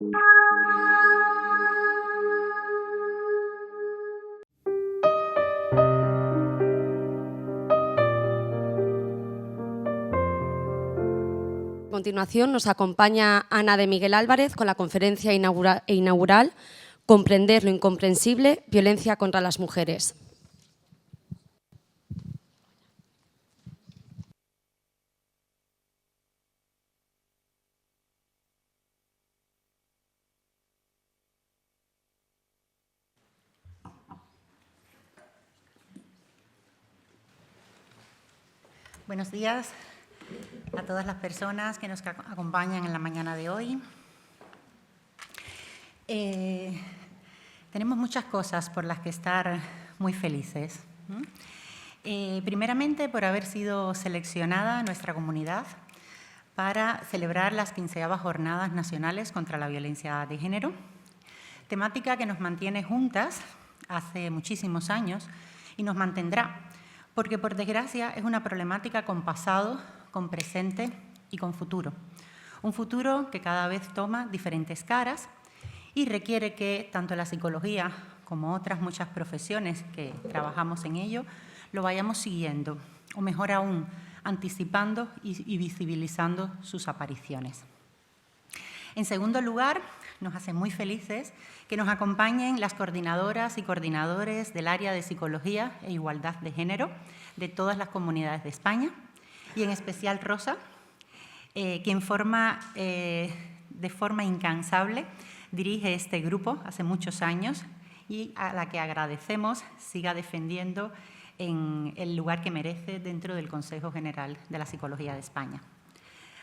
A continuación nos acompaña Ana de Miguel Álvarez con la conferencia inaugural Comprender lo incomprensible, violencia contra las mujeres. Buenos días a todas las personas que nos acompañan en la mañana de hoy. Tenemos muchas cosas por las que estar muy felices. Primeramente, por haber sido seleccionada nuestra comunidad para celebrar las 15ª Jornadas Nacionales contra la Violencia de Género, temática que nos mantiene juntas hace muchísimos años y nos mantendrá, porque por desgracia es una problemática con pasado, con presente y con futuro. Un futuro que cada vez toma diferentes caras y requiere que tanto la psicología como otras muchas profesiones que trabajamos en ello lo vayamos siguiendo, o mejor aún, anticipando y visibilizando sus apariciones. En segundo lugar, nos hace muy felices que nos acompañen las coordinadoras y coordinadores del área de Psicología e Igualdad de Género de todas las comunidades de España, y en especial Rosa, quien de forma incansable dirige este grupo hace muchos años y a la que agradecemos siga defendiendo en el lugar que merece dentro del Consejo General de la Psicología de España.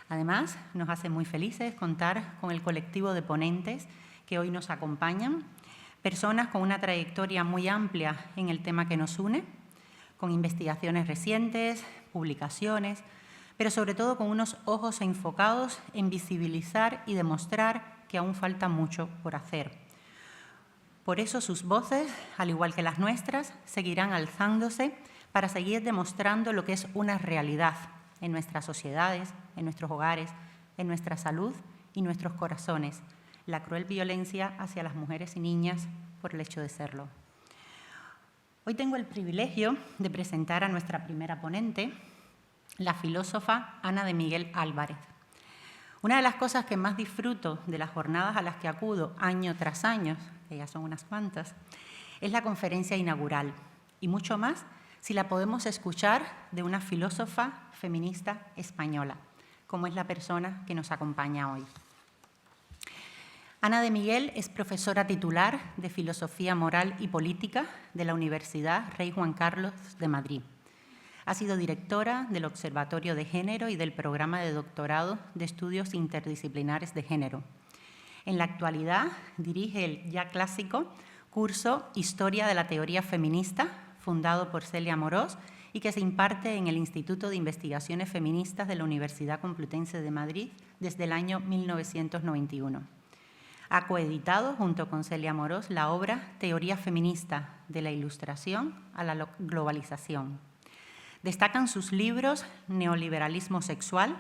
Además, nos hace muy felices contar con el colectivo de ponentes que hoy nos acompañan, personas con una trayectoria muy amplia en el tema que nos une, con investigaciones recientes, publicaciones, pero sobre todo con unos ojos enfocados en visibilizar y demostrar que aún falta mucho por hacer. Por eso sus voces, al igual que las nuestras, seguirán alzándose para seguir demostrando lo que es una realidad en nuestras sociedades, en nuestros hogares, en nuestra salud y nuestros corazones, la cruel violencia hacia las mujeres y niñas por el hecho de serlo. Hoy tengo el privilegio de presentar a nuestra primera ponente, la filósofa Ana de Miguel Álvarez. Una de las cosas que más disfruto de las jornadas a las que acudo año tras año, que ya son unas cuantas, es la conferencia inaugural, y mucho más si la podemos escuchar de una filósofa feminista española, como es la persona que nos acompaña hoy. Ana de Miguel es profesora titular de Filosofía Moral y Política de la Universidad Rey Juan Carlos de Madrid. Ha sido directora del Observatorio de Género y del Programa de Doctorado de Estudios Interdisciplinares de Género. En la actualidad dirige el ya clásico curso Historia de la Teoría Feminista, fundado por Celia Amorós y que se imparte en el Instituto de Investigaciones Feministas de la Universidad Complutense de Madrid desde el año 1991. Ha coeditado junto con Celia Amorós la obra Teoría Feminista, de la Ilustración a la Globalización. Destacan sus libros Neoliberalismo Sexual,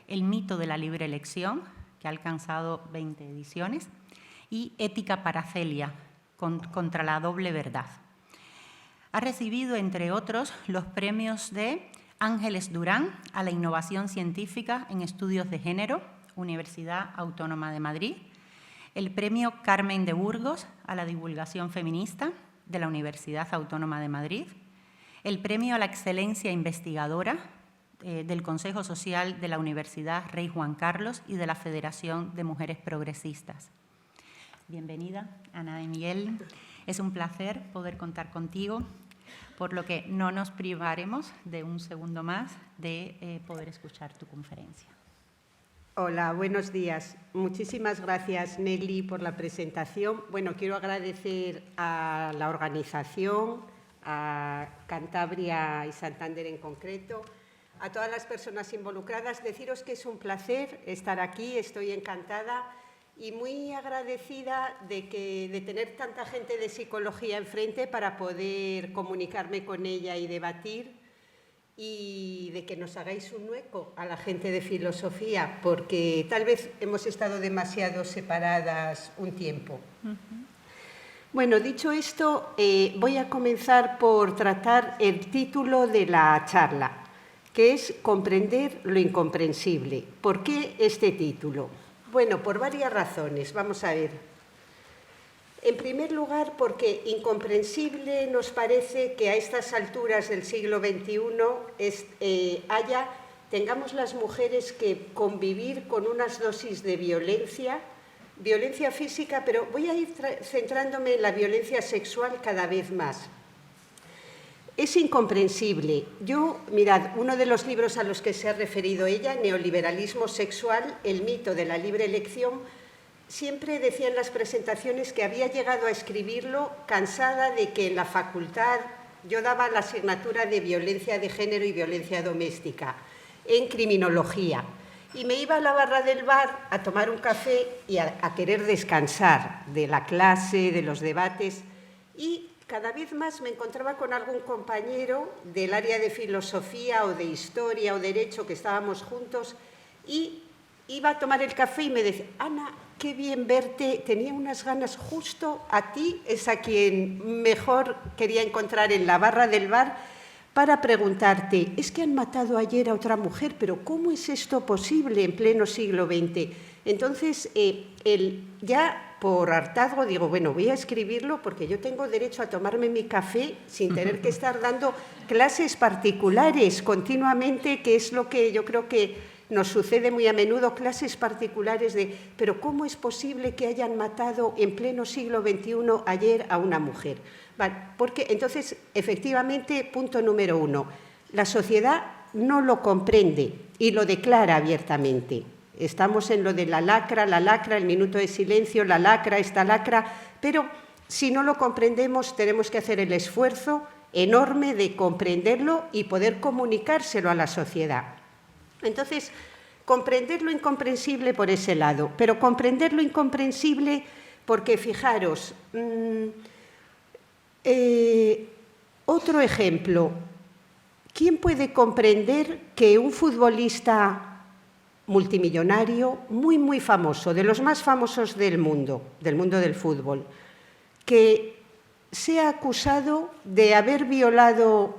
El mito de la libre elección, que ha alcanzado 20 ediciones, y Ética para Celia, contra la doble verdad. Ha recibido, entre otros, los premios de Ángeles Durán a la innovación científica en estudios de género, Universidad Autónoma de Madrid, el premio Carmen de Burgos a la divulgación feminista de la Universidad Autónoma de Madrid, el premio a la excelencia investigadora del Consejo Social de la Universidad Rey Juan Carlos y de la Federación de Mujeres Progresistas. Bienvenida, Ana de Miguel. Es un placer poder contar contigo, por lo que no nos privaremos de un segundo más de poder escuchar tu conferencia. Hola, buenos días. Muchísimas gracias, Nelly, por la presentación. Bueno, quiero agradecer a la organización, a Cantabria y Santander en concreto, a todas las personas involucradas. Deciros que es un placer estar aquí, estoy encantada y muy agradecida de tener tanta gente de psicología enfrente para poder comunicarme con ella y debatir. y de que nos hagáis un hueco a la gente de filosofía, porque tal vez hemos estado demasiado separadas un tiempo. Bueno, dicho esto, voy a comenzar por tratar el título de la charla, que es Comprender lo incomprensible. ¿Por qué este título? Bueno, por varias razones. Vamos a ver. En primer lugar, porque incomprensible nos parece que a estas alturas del siglo XXI tengamos las mujeres que convivir con unas dosis de violencia física, pero voy a ir centrándome en la violencia sexual cada vez más. Es incomprensible. Mirad, uno de los libros a los que se ha referido ella, Neoliberalismo sexual, el mito de la libre elección, siempre decía en las presentaciones que había llegado a escribirlo cansada de que en la facultad yo daba la asignatura de violencia de género y violencia doméstica en criminología y me iba a la barra del bar a tomar un café y a querer descansar de la clase, de los debates, y cada vez más me encontraba con algún compañero del área de filosofía o de historia o derecho que estábamos juntos y iba a tomar el café y me decía: Ana, qué bien verte, tenía unas ganas justo a ti, es a quien mejor quería encontrar en la barra del bar para preguntarte, es que han matado ayer a otra mujer, pero ¿cómo es esto posible en pleno siglo XX? Entonces, ya por hartazgo digo, bueno, voy a escribirlo porque yo tengo derecho a tomarme mi café sin tener que estar dando clases particulares continuamente, que es lo que yo creo que nos sucede muy a menudo, clases particulares de, pero ¿cómo es posible que hayan matado en pleno siglo XXI ayer a una mujer? Vale, porque entonces, efectivamente, punto número 1, la sociedad no lo comprende y lo declara abiertamente. Estamos en lo de la lacra, el minuto de silencio, la lacra, esta lacra, pero si no lo comprendemos tenemos que hacer el esfuerzo enorme de comprenderlo y poder comunicárselo a la sociedad. Entonces, comprender lo incomprensible por ese lado, pero comprender lo incomprensible porque, fijaros, otro ejemplo, ¿quién puede comprender que un futbolista multimillonario, muy, muy famoso, de los más famosos del mundo del fútbol, que sea acusado de haber violado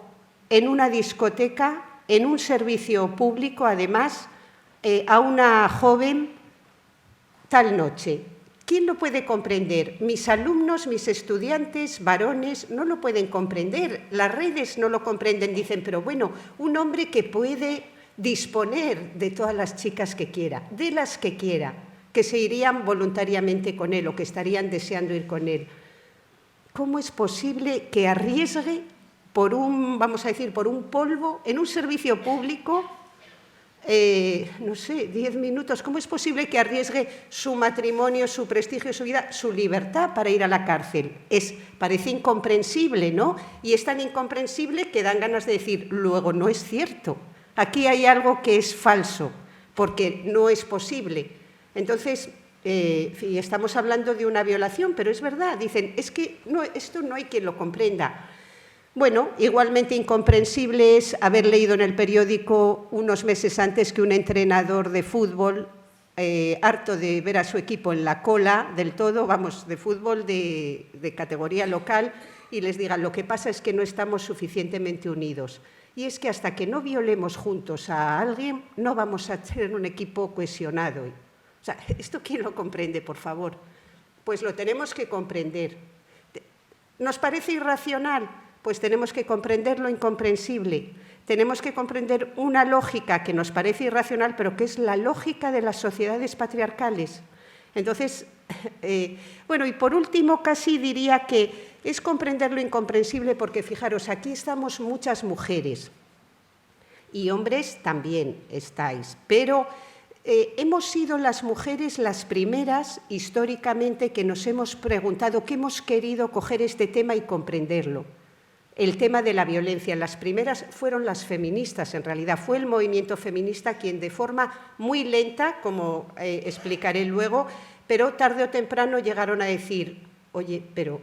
en una discoteca, en un servicio público, además, a una joven tal noche? ¿Quién lo puede comprender? Mis alumnos, mis estudiantes, varones, no lo pueden comprender. Las redes no lo comprenden. Dicen, pero bueno, un hombre que puede disponer de todas las chicas que quiera, de las que quiera, que se irían voluntariamente con él o que estarían deseando ir con él. ¿Cómo es posible que arriesgue por vamos a decir, por un polvo en un servicio público, no sé, 10 minutos? ¿Cómo es posible que arriesgue su matrimonio, su prestigio, su vida, su libertad para ir a la cárcel? Parece incomprensible, ¿no? Y es tan incomprensible que dan ganas de decir, luego no es cierto. Aquí hay algo que es falso, porque no es posible. Entonces, estamos hablando de una violación, pero es verdad. Dicen, es que no, esto no hay quien lo comprenda. Bueno, igualmente incomprensible es haber leído en el periódico unos meses antes que un entrenador de fútbol, harto de ver a su equipo en la cola del todo, vamos, de fútbol de categoría local, y les diga, lo que pasa es que no estamos suficientemente unidos. Y es que hasta que no violemos juntos a alguien, no vamos a tener un equipo cohesionado. O sea, ¿esto quién lo comprende, por favor? Pues lo tenemos que comprender. ¿Nos parece irracional? Pues tenemos que comprender lo incomprensible. Tenemos que comprender una lógica que nos parece irracional, pero que es la lógica de las sociedades patriarcales. Entonces, bueno, y por último, casi diría que es comprender lo incomprensible porque, fijaros, aquí estamos muchas mujeres y hombres también estáis, pero hemos sido las mujeres las primeras históricamente que nos hemos preguntado, que hemos querido coger este tema y comprenderlo. El tema de la violencia, las primeras fueron las feministas, en realidad fue el movimiento feminista quien de forma muy lenta, como explicaré luego, pero tarde o temprano llegaron a decir, oye, pero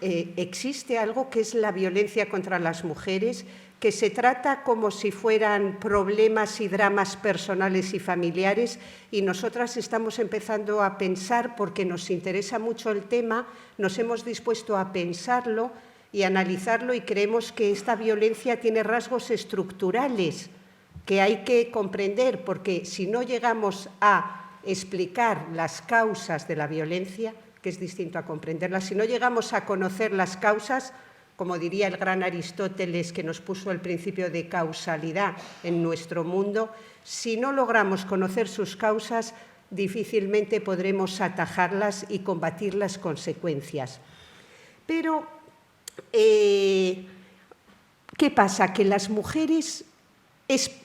existe algo que es la violencia contra las mujeres, que se trata como si fueran problemas y dramas personales y familiares, y nosotras estamos empezando a pensar, porque nos interesa mucho el tema, nos hemos dispuesto a pensarlo y analizarlo, y creemos que esta violencia tiene rasgos estructurales que hay que comprender, porque si no llegamos a explicar las causas de la violencia, que es distinto a comprenderla, si no llegamos a conocer las causas, como diría el gran Aristóteles, que nos puso el principio de causalidad en nuestro mundo, si no logramos conocer sus causas, difícilmente podremos atajarlas y combatir las consecuencias. Pero, ¿qué pasa? Que las mujeres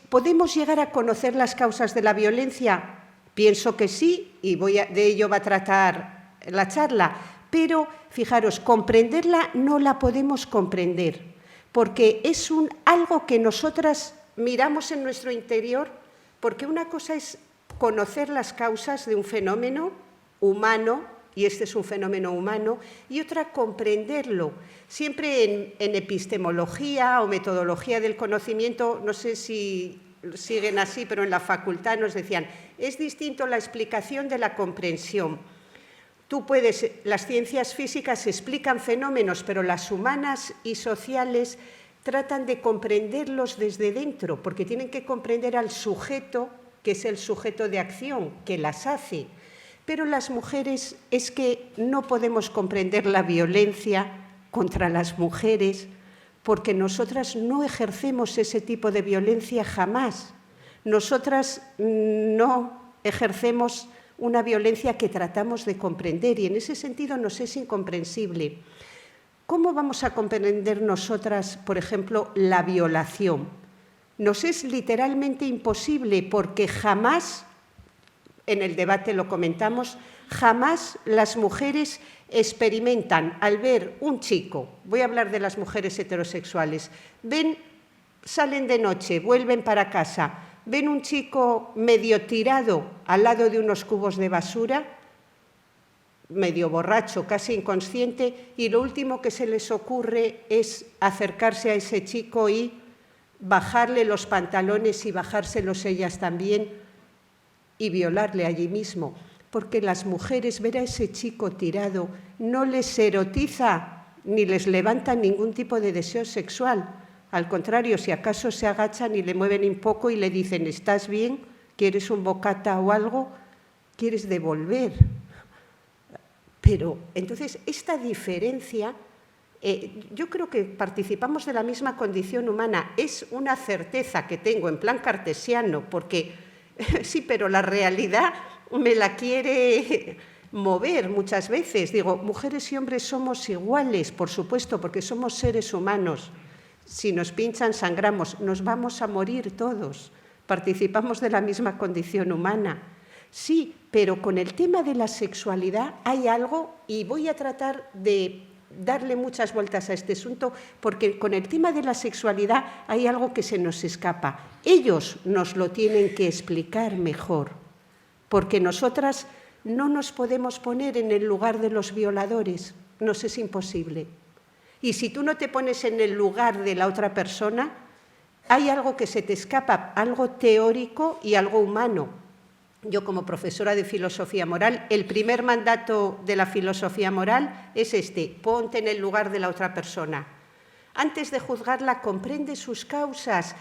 ¿podemos llegar a conocer las causas de la violencia? Pienso que sí, y de ello va a tratar la charla. Pero, fijaros, comprenderla no la podemos comprender, porque es algo que nosotras miramos en nuestro interior, porque una cosa es conocer las causas de un fenómeno humano, y este es un fenómeno humano, y otra, comprenderlo. Siempre en epistemología o metodología del conocimiento, no sé si siguen así, pero en la facultad nos decían, es distinto la explicación de la comprensión. Las ciencias físicas explican fenómenos, pero las humanas y sociales tratan de comprenderlos desde dentro, porque tienen que comprender al sujeto, que es el sujeto de acción, que las hace. Pero las mujeres es que no podemos comprender la violencia contra las mujeres, porque nosotras no ejercemos ese tipo de violencia jamás. Nosotras no ejercemos una violencia que tratamos de comprender, y en ese sentido nos es incomprensible. ¿Cómo vamos a comprender nosotras, por ejemplo, la violación? Nos es literalmente imposible, porque jamás, en el debate lo comentamos, jamás las mujeres experimentan al ver un chico, voy a hablar de las mujeres heterosexuales, salen de noche, vuelven para casa, ven un chico medio tirado al lado de unos cubos de basura, medio borracho, casi inconsciente, y lo último que se les ocurre es acercarse a ese chico y bajarle los pantalones y bajárselos ellas también y violarle allí mismo. Porque las mujeres ver a ese chico tirado no les erotiza ni les levanta ningún tipo de deseo sexual. Al contrario, si acaso se agachan y le mueven un poco y le dicen, ¿estás bien? ¿Quieres un bocata o algo? ¿Quieres devolver? Pero, entonces, esta diferencia, yo creo que participamos de la misma condición humana. Es una certeza que tengo en plan cartesiano, porque sí, pero la realidad me la quiere mover muchas veces. Digo, mujeres y hombres somos iguales, por supuesto, porque somos seres humanos. Si nos pinchan, sangramos, nos vamos a morir todos. Participamos de la misma condición humana. Sí, pero con el tema de la sexualidad hay algo, y voy a tratar de darle muchas vueltas a este asunto, porque con el tema de la sexualidad hay algo que se nos escapa. Ellos nos lo tienen que explicar mejor, porque nosotras no nos podemos poner en el lugar de los violadores, nos es imposible. Y si tú no te pones en el lugar de la otra persona, hay algo que se te escapa, algo teórico y algo humano. Yo, como profesora de filosofía moral, el primer mandato de la filosofía moral es ponte en el lugar de la otra persona. Antes de juzgarla, comprende sus causas,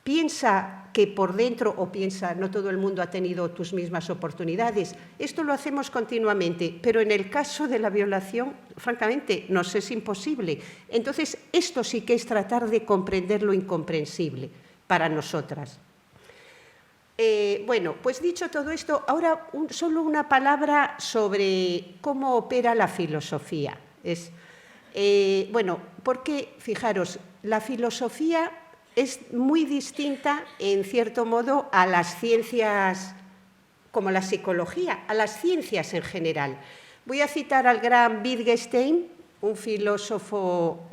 piensa que por dentro, o piensa, no todo el mundo ha tenido tus mismas oportunidades. Esto lo hacemos continuamente, pero en el caso de la violación, francamente, nos es imposible. Entonces, esto sí que es tratar de comprender lo incomprensible para nosotras. Bueno, pues dicho todo esto, ahora solo una palabra sobre cómo opera la filosofía. Bueno, porque, fijaros, la filosofía es muy distinta, en cierto modo, a las ciencias como la psicología, a las ciencias en general. Voy a citar al gran Wittgenstein, un filósofo,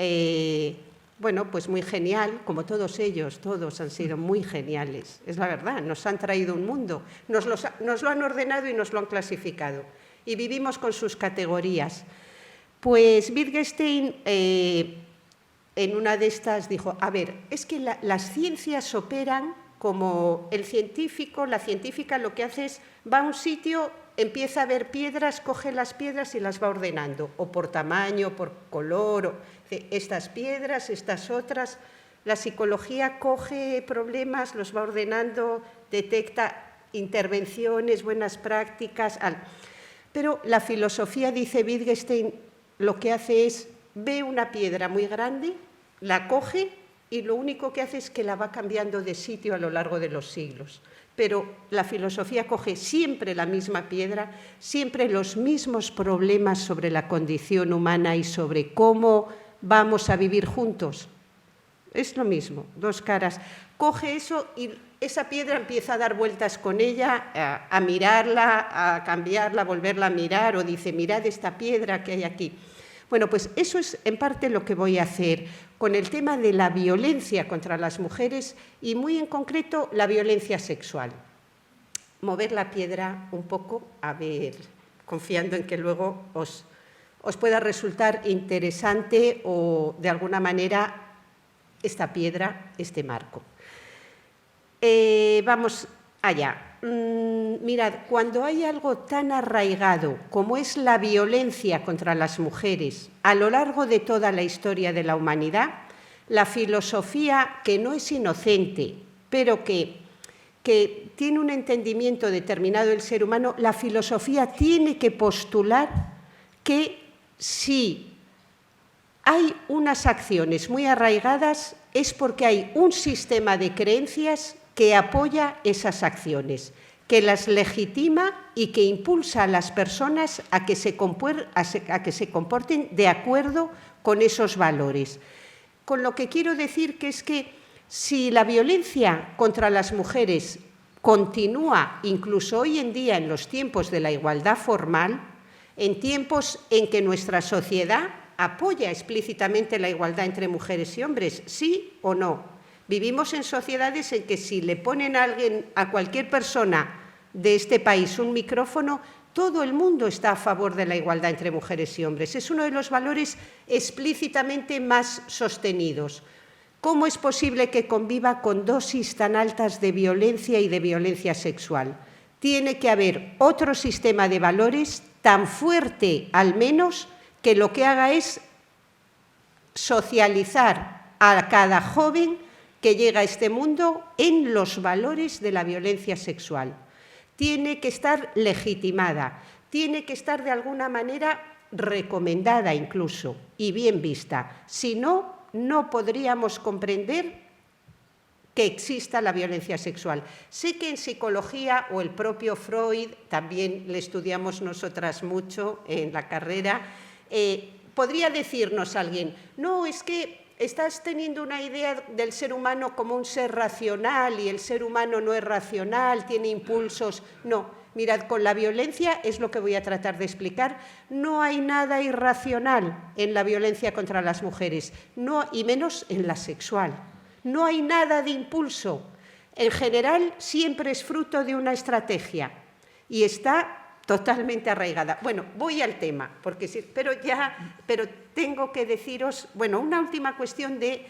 bueno, pues muy genial, como todos ellos, todos han sido muy geniales, es la verdad, nos han traído un mundo, nos lo han ordenado y nos lo han clasificado, y vivimos con sus categorías. Pues Wittgenstein en una de estas dijo, a ver, es que las ciencias operan como el científico, la científica lo que hace es, va a un sitio, empieza a ver piedras, coge las piedras y las va ordenando, o por tamaño, por color, estas piedras, estas otras. La psicología coge problemas, los va ordenando, detecta intervenciones, buenas prácticas. Pero la filosofía, dice Wittgenstein, lo que hace es, ve una piedra muy grande, la coge y lo único que hace es que la va cambiando de sitio a lo largo de los siglos. Pero la filosofía coge siempre la misma piedra, siempre los mismos problemas sobre la condición humana y sobre cómo vamos a vivir juntos. Es lo mismo, dos caras. Coge eso y esa piedra empieza a dar vueltas con ella, a mirarla, a cambiarla, a volverla a mirar, o dice, mirad esta piedra que hay aquí. Bueno, pues eso es en parte lo que voy a hacer con el tema de la violencia contra las mujeres y muy en concreto la violencia sexual. Mover la piedra un poco, a ver, confiando en que luego os pueda resultar interesante o de alguna manera esta piedra, este marco. Vamos allá. Mirad, cuando hay algo tan arraigado como es la violencia contra las mujeres a lo largo de toda la historia de la humanidad, la filosofía, que no es inocente, pero que tiene un entendimiento determinado del ser humano, la filosofía tiene que postular que si hay unas acciones muy arraigadas es porque hay un sistema de creencias que apoya esas acciones, que las legitima y que impulsa a las personas a que se comporten de acuerdo con esos valores. Con lo que quiero decir que es que si la violencia contra las mujeres continúa incluso hoy en día en los tiempos de la igualdad formal, en tiempos en que nuestra sociedad apoya explícitamente la igualdad entre mujeres y hombres, ¿sí o no? Vivimos en sociedades en que si le ponen a cualquier persona de este país un micrófono, todo el mundo está a favor de la igualdad entre mujeres y hombres. Es uno de los valores explícitamente más sostenidos. ¿Cómo es posible que conviva con dosis tan altas de violencia y de violencia sexual? Tiene que haber otro sistema de valores tan fuerte, al menos, que lo que haga es socializar a cada joven que llega a este mundo en los valores de la violencia sexual. Tiene que estar legitimada, tiene que estar de alguna manera recomendada incluso y bien vista. Si no, no podríamos comprender que exista la violencia sexual. Sé que en psicología o el propio Freud, también le estudiamos nosotras mucho en la carrera, podría decirnos alguien, no, es que estás teniendo una idea del ser humano como un ser racional y el ser humano no es racional, tiene impulsos. No, mirad, con la violencia, es lo que voy a tratar de explicar, no hay nada irracional en la violencia contra las mujeres, no, y menos en la sexual. No hay nada de impulso. En general, siempre es fruto de una estrategia y está totalmente arraigada. Bueno, voy al tema, pero tengo que deciros, bueno, una última cuestión de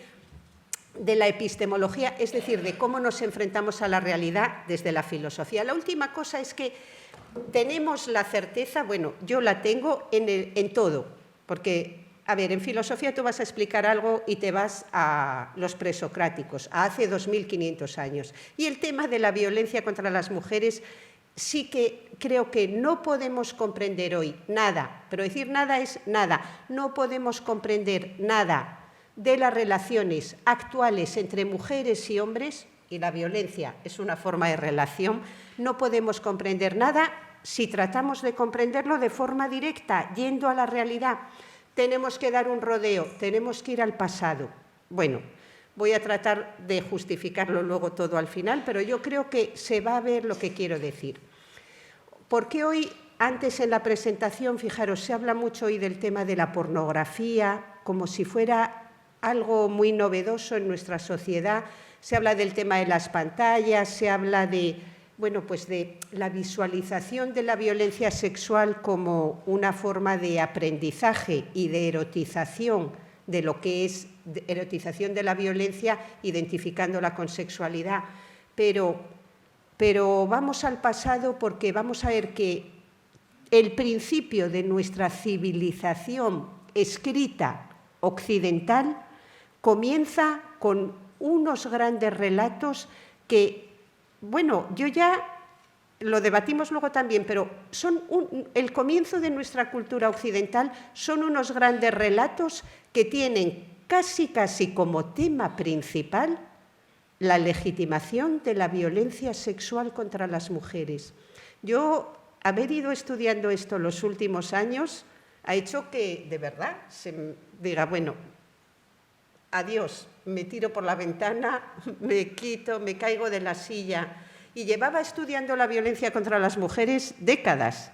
la epistemología, es decir, de cómo nos enfrentamos a la realidad desde la filosofía. La última cosa es que tenemos la certeza, bueno, yo la tengo en todo, porque, a ver, en filosofía tú vas a explicar algo y te vas a los presocráticos, a hace 2500 años. Y el tema de la violencia contra las mujeres sí que creo que no podemos comprender hoy nada, pero decir nada es nada, no podemos comprender nada de las relaciones actuales entre mujeres y hombres, y la violencia es una forma de relación, no podemos comprender nada si tratamos de comprenderlo de forma directa, yendo a la realidad. Tenemos que dar un rodeo, tenemos que ir al pasado. Bueno, voy a tratar de justificarlo luego todo al final, pero yo creo que se va a ver lo que quiero decir. Porque hoy, antes en la presentación, fijaros, se habla mucho hoy del tema de la pornografía, como si fuera algo muy novedoso en nuestra sociedad. Se habla del tema de las pantallas, se habla de, bueno, pues de la visualización de la violencia sexual como una forma de aprendizaje y de erotización de lo que es erotización de la violencia, identificándola con sexualidad. Pero vamos al pasado porque vamos a ver que el principio de nuestra civilización escrita occidental comienza con unos grandes relatos que, bueno, yo ya lo debatimos luego también, pero son el comienzo de nuestra cultura occidental son unos grandes relatos que tienen casi como tema principal la legitimación de la violencia sexual contra las mujeres. Yo, haber ido estudiando esto los últimos años ha hecho que, de verdad, se diga, bueno, adiós, me tiro por la ventana, me quito, me caigo de la silla. Y llevaba estudiando la violencia contra las mujeres décadas.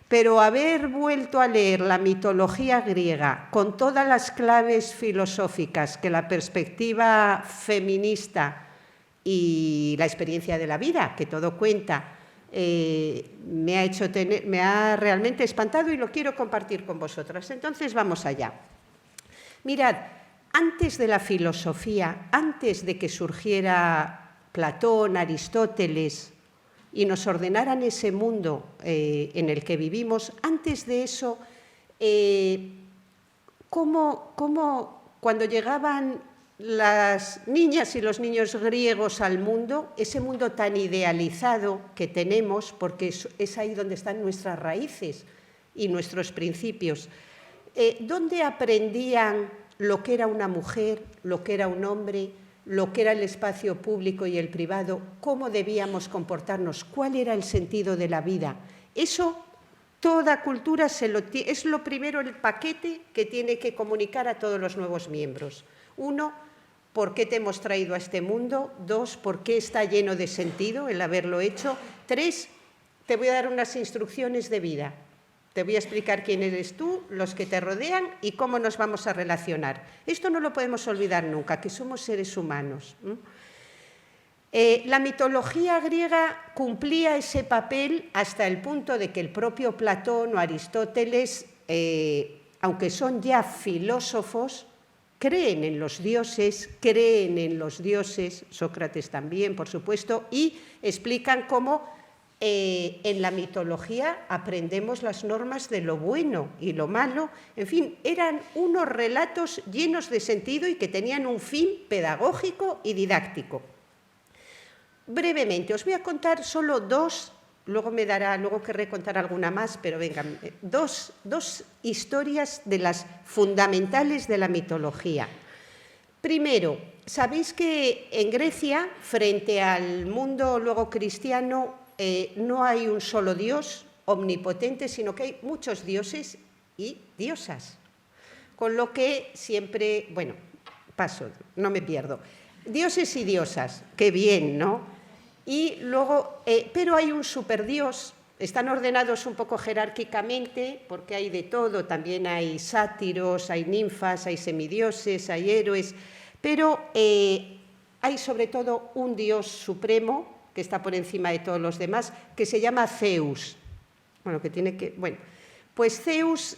Pero haber vuelto a leer la mitología griega con todas las claves filosóficas que la perspectiva feminista y la experiencia de la vida, que todo cuenta, me ha realmente espantado y lo quiero compartir con vosotras. Entonces, vamos allá. Mirad, antes de la filosofía, antes de que surgiera Platón, Aristóteles, y nos ordenaran ese mundo en el que vivimos, antes de eso, cuando llegaban las niñas y los niños griegos al mundo, ese mundo tan idealizado que tenemos, porque es ahí donde están nuestras raíces y nuestros principios, ¿dónde aprendían lo que era una mujer, lo que era un hombre, lo que era el espacio público y el privado, cómo debíamos comportarnos, cuál era el sentido de la vida? Eso, toda cultura es lo primero, el paquete que tiene que comunicar a todos los nuevos miembros. 1, ¿por qué te hemos traído a este mundo? 2, ¿por qué está lleno de sentido el haberlo hecho? 3, te voy a dar unas instrucciones de vida. Te voy a explicar quién eres tú, los que te rodean y cómo nos vamos a relacionar. Esto no lo podemos olvidar nunca, que somos seres humanos. La mitología griega cumplía ese papel hasta el punto de que el propio Platón o Aristóteles, aunque son ya filósofos, creen en los dioses, Sócrates también, por supuesto, y explican cómo en la mitología aprendemos las normas de lo bueno y lo malo. En fin, eran unos relatos llenos de sentido y que tenían un fin pedagógico y didáctico. Brevemente, os voy a contar solo dos, luego querré contar alguna más, pero vengan, dos historias de las fundamentales de la mitología. Primero, sabéis que en Grecia, frente al mundo luego cristiano, no hay un solo Dios omnipotente, sino que hay muchos dioses y diosas. Con lo que siempre, bueno, paso, no me pierdo. Dioses y diosas, qué bien, ¿no? Y luego, pero hay un superdios, están ordenados un poco jerárquicamente, porque hay de todo, también hay sátiros, hay ninfas, hay semidioses, hay héroes, pero hay sobre todo un dios supremo, que está por encima de todos los demás, que se llama Zeus. Pues Zeus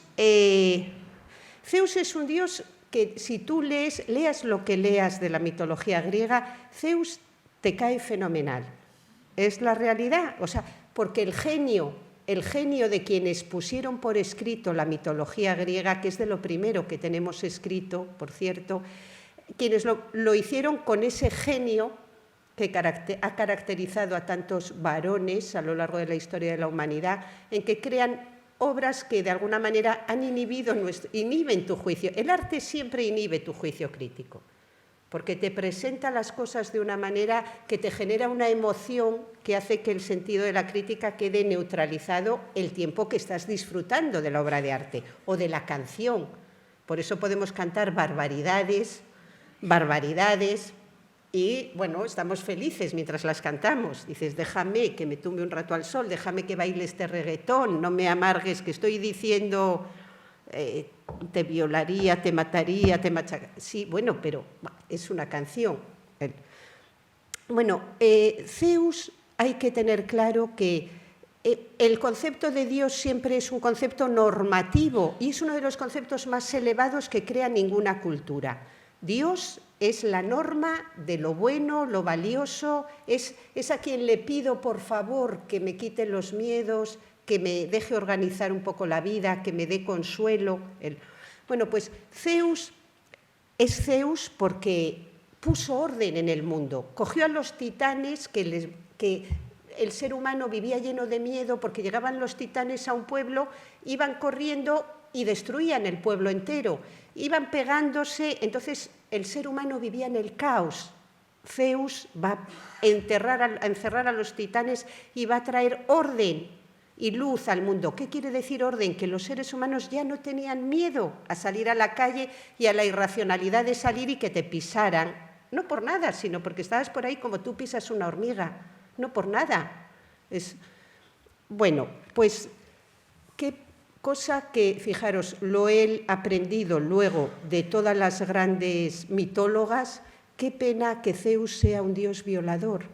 es un dios que si tú leas lo que leas de la mitología griega, Zeus te cae fenomenal. Es la realidad, o sea, porque el genio de quienes pusieron por escrito la mitología griega, que es de lo primero que tenemos escrito, por cierto, quienes lo hicieron con ese genio que ha caracterizado a tantos varones a lo largo de la historia de la humanidad, en que crean obras que de alguna manera inhiben tu juicio. El arte siempre inhibe tu juicio crítico, porque te presenta las cosas de una manera que te genera una emoción que hace que el sentido de la crítica quede neutralizado el tiempo que estás disfrutando de la obra de arte o de la canción. Por eso podemos cantar barbaridades, y, bueno, estamos felices mientras las cantamos. Dices, déjame que me tumbe un rato al sol, déjame que baile este reggaetón, no me amargues que estoy diciendo te violaría, te mataría, te machacaría. Sí, bueno, pero es una canción. Bueno, Zeus hay que tener claro que el concepto de Dios siempre es un concepto normativo y es uno de los conceptos más elevados que crea ninguna cultura. Dios es la norma de lo bueno, lo valioso, es a quien le pido por favor que me quite los miedos, que me deje organizar un poco la vida, que me dé consuelo. Bueno, pues Zeus es Zeus porque puso orden en el mundo, cogió a los titanes que el ser humano vivía lleno de miedo porque llegaban los titanes a un pueblo, iban corriendo y destruían el pueblo entero, iban pegándose, entonces el ser humano vivía en el caos. Zeus va a encerrar a los titanes y va a traer orden y luz al mundo. ¿Qué quiere decir orden? Que los seres humanos ya no tenían miedo a salir a la calle y a la irracionalidad de salir y que te pisaran. No por nada, sino porque estabas por ahí como tú pisas una hormiga. No por nada. Bueno, pues qué cosa que, fijaros, lo he aprendido luego de todas las grandes mitólogas, qué pena que Zeus sea un dios violador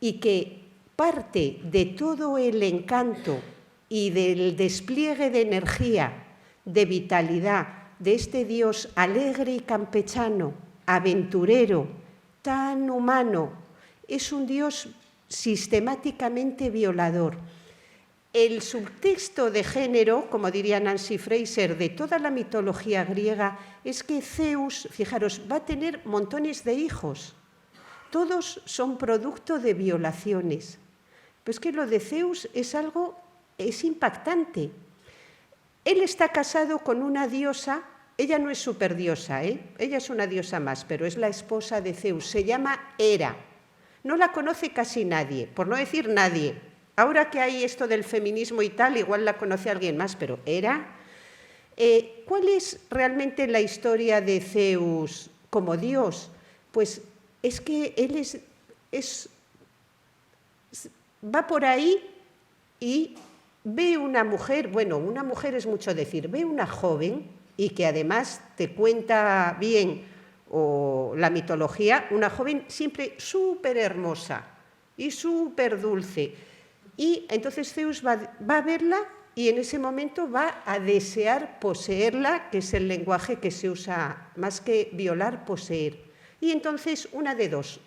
y que parte de todo el encanto y del despliegue de energía, de vitalidad, de este dios alegre y campechano, aventurero, tan humano, es un dios sistemáticamente violador. El subtexto de género, como diría Nancy Fraser, de toda la mitología griega, es que Zeus, fijaros, va a tener montones de hijos. Todos son producto de violaciones. Pero es que lo de Zeus es impactante. Él está casado con una diosa, ella no es superdiosa, ella es una diosa más, pero es la esposa de Zeus, se llama Hera. No la conoce casi nadie, por no decir nadie. Ahora que hay esto del feminismo y tal, igual la conoce alguien más, pero Hera. ¿Cuál es realmente la historia de Zeus como dios? Pues es que él va por ahí y ve una mujer, bueno, una mujer es mucho decir, ve una joven y que además te cuenta bien o la mitología, una joven siempre súper hermosa y súper dulce. Y entonces Zeus va a verla y en ese momento va a desear poseerla, que es el lenguaje que se usa más que violar, poseer. Y entonces, una de dos,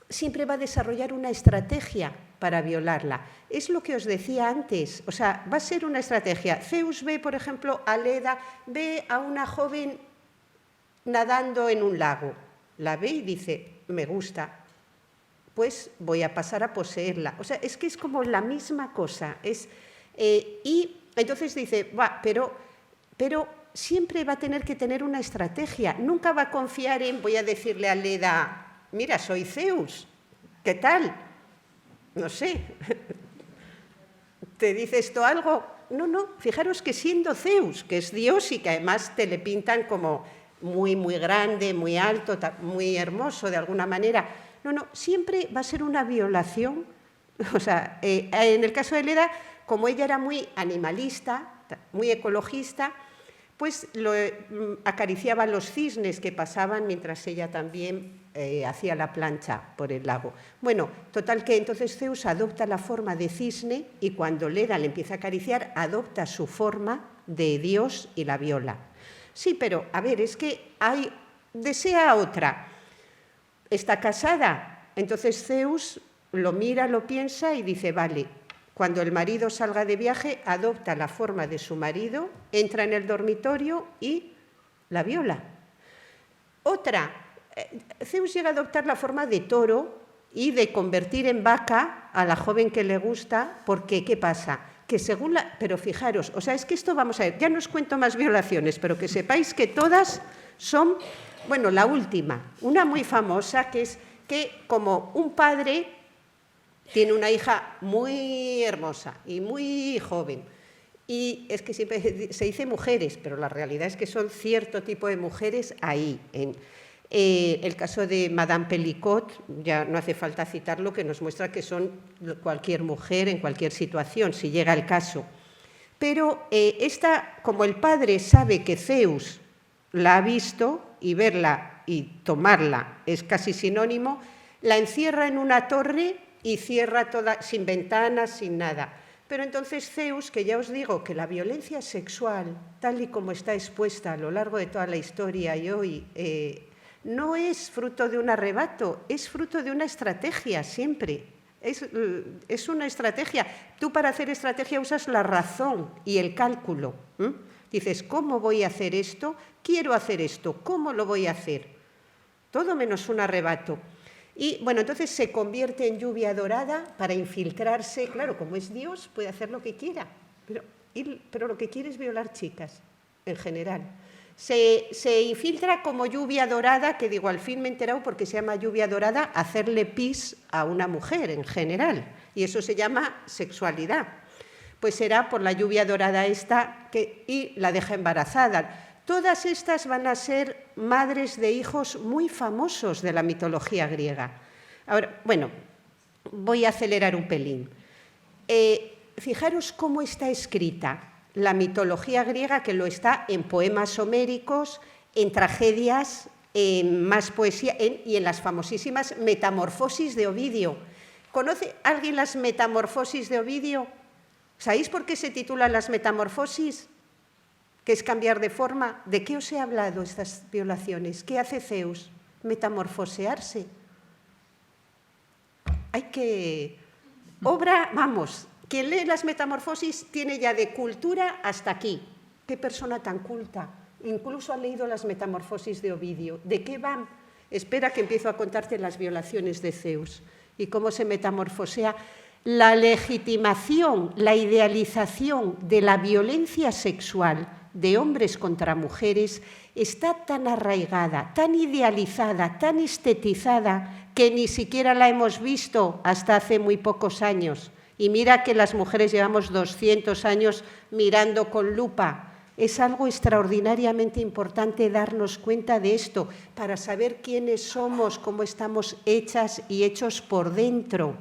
siempre va a desarrollar una estrategia para violarla. Es lo que os decía antes, o sea, va a ser una estrategia. Zeus ve, por ejemplo, a Leda, ve a una joven nadando en un lago, la ve y dice, me gusta, pues voy a pasar a poseerla. O sea, es que es como la misma cosa. Y entonces dice, pero siempre va a tener que tener una estrategia. Nunca va a confiar en, voy a decirle a Leda, mira, soy Zeus, ¿qué tal? No sé, ¿te dice esto algo? No, fijaros que siendo Zeus, que es Dios y que además te le pintan como muy, muy grande, muy alto, muy hermoso de alguna manera. No, siempre va a ser una violación. O sea, en el caso de Leda, como ella era muy animalista, muy ecologista, pues acariciaba los cisnes que pasaban mientras ella también hacía la plancha por el lago. Bueno, total que entonces Zeus adopta la forma de cisne y cuando Leda le empieza a acariciar, adopta su forma de Dios y la viola. Sí, pero, a ver, es que desea a otra. Está casada, entonces Zeus lo mira, lo piensa y dice, vale, cuando el marido salga de viaje, adopta la forma de su marido, entra en el dormitorio y la viola. Otra, Zeus llega a adoptar la forma de toro y de convertir en vaca a la joven que le gusta, porque ¿qué pasa? Que según pero fijaros, o sea, es que esto vamos a ver, ya no os cuento más violaciones, pero que sepáis que todas son, bueno, la última, una muy famosa, que es que como un padre tiene una hija muy hermosa y muy joven, y es que siempre se dice mujeres, pero la realidad es que son cierto tipo de mujeres ahí. El caso de Madame Pellicot, ya no hace falta citarlo, que nos muestra que son cualquier mujer en cualquier situación, si llega el caso. Pero como el padre sabe que Zeus la ha visto, y verla y tomarla es casi sinónimo, la encierra en una torre y cierra toda, sin ventanas, sin nada. Pero entonces Zeus, que ya os digo que la violencia sexual, tal y como está expuesta a lo largo de toda la historia y hoy, no es fruto de un arrebato, es fruto de una estrategia siempre. Es una estrategia. Tú para hacer estrategia usas la razón y el cálculo. Dices, ¿cómo voy a hacer esto? Quiero hacer esto, ¿cómo lo voy a hacer? Todo menos un arrebato. Y bueno, entonces se convierte en lluvia dorada para infiltrarse. Claro, como es Dios, puede hacer lo que quiera, pero lo que quiere es violar chicas, en general. Se infiltra como lluvia dorada, que digo, al fin me he enterado porque se llama lluvia dorada, hacerle pis a una mujer en general, y eso se llama sexualidad. Pues será por la lluvia dorada esta y la deja embarazada. Todas estas van a ser madres de hijos muy famosos de la mitología griega. Ahora, bueno, voy a acelerar un pelín. Fijaros cómo está escrita la mitología griega, que lo está en poemas homéricos, en tragedias, en más poesía y en las famosísimas Metamorfosis de Ovidio. ¿Conoce alguien las Metamorfosis de Ovidio? ¿Sabéis por qué se titulan las Metamorfosis? Que es cambiar de forma. ¿De qué os he hablado estas violaciones? ¿Qué hace Zeus? Metamorfosearse. Hay que... Obra, vamos, quien lee las Metamorfosis tiene ya de cultura hasta aquí. ¡Qué persona tan culta! Incluso ha leído las Metamorfosis de Ovidio. ¿De qué van? Espera que empiezo a contarte las violaciones de Zeus y cómo se metamorfosea. La legitimación, la idealización de la violencia sexual de hombres contra mujeres está tan arraigada, tan idealizada, tan estetizada, que ni siquiera la hemos visto hasta hace muy pocos años. Y mira que las mujeres llevamos 200 años mirando con lupa. Es algo extraordinariamente importante darnos cuenta de esto para saber quiénes somos, cómo estamos hechas y hechos por dentro.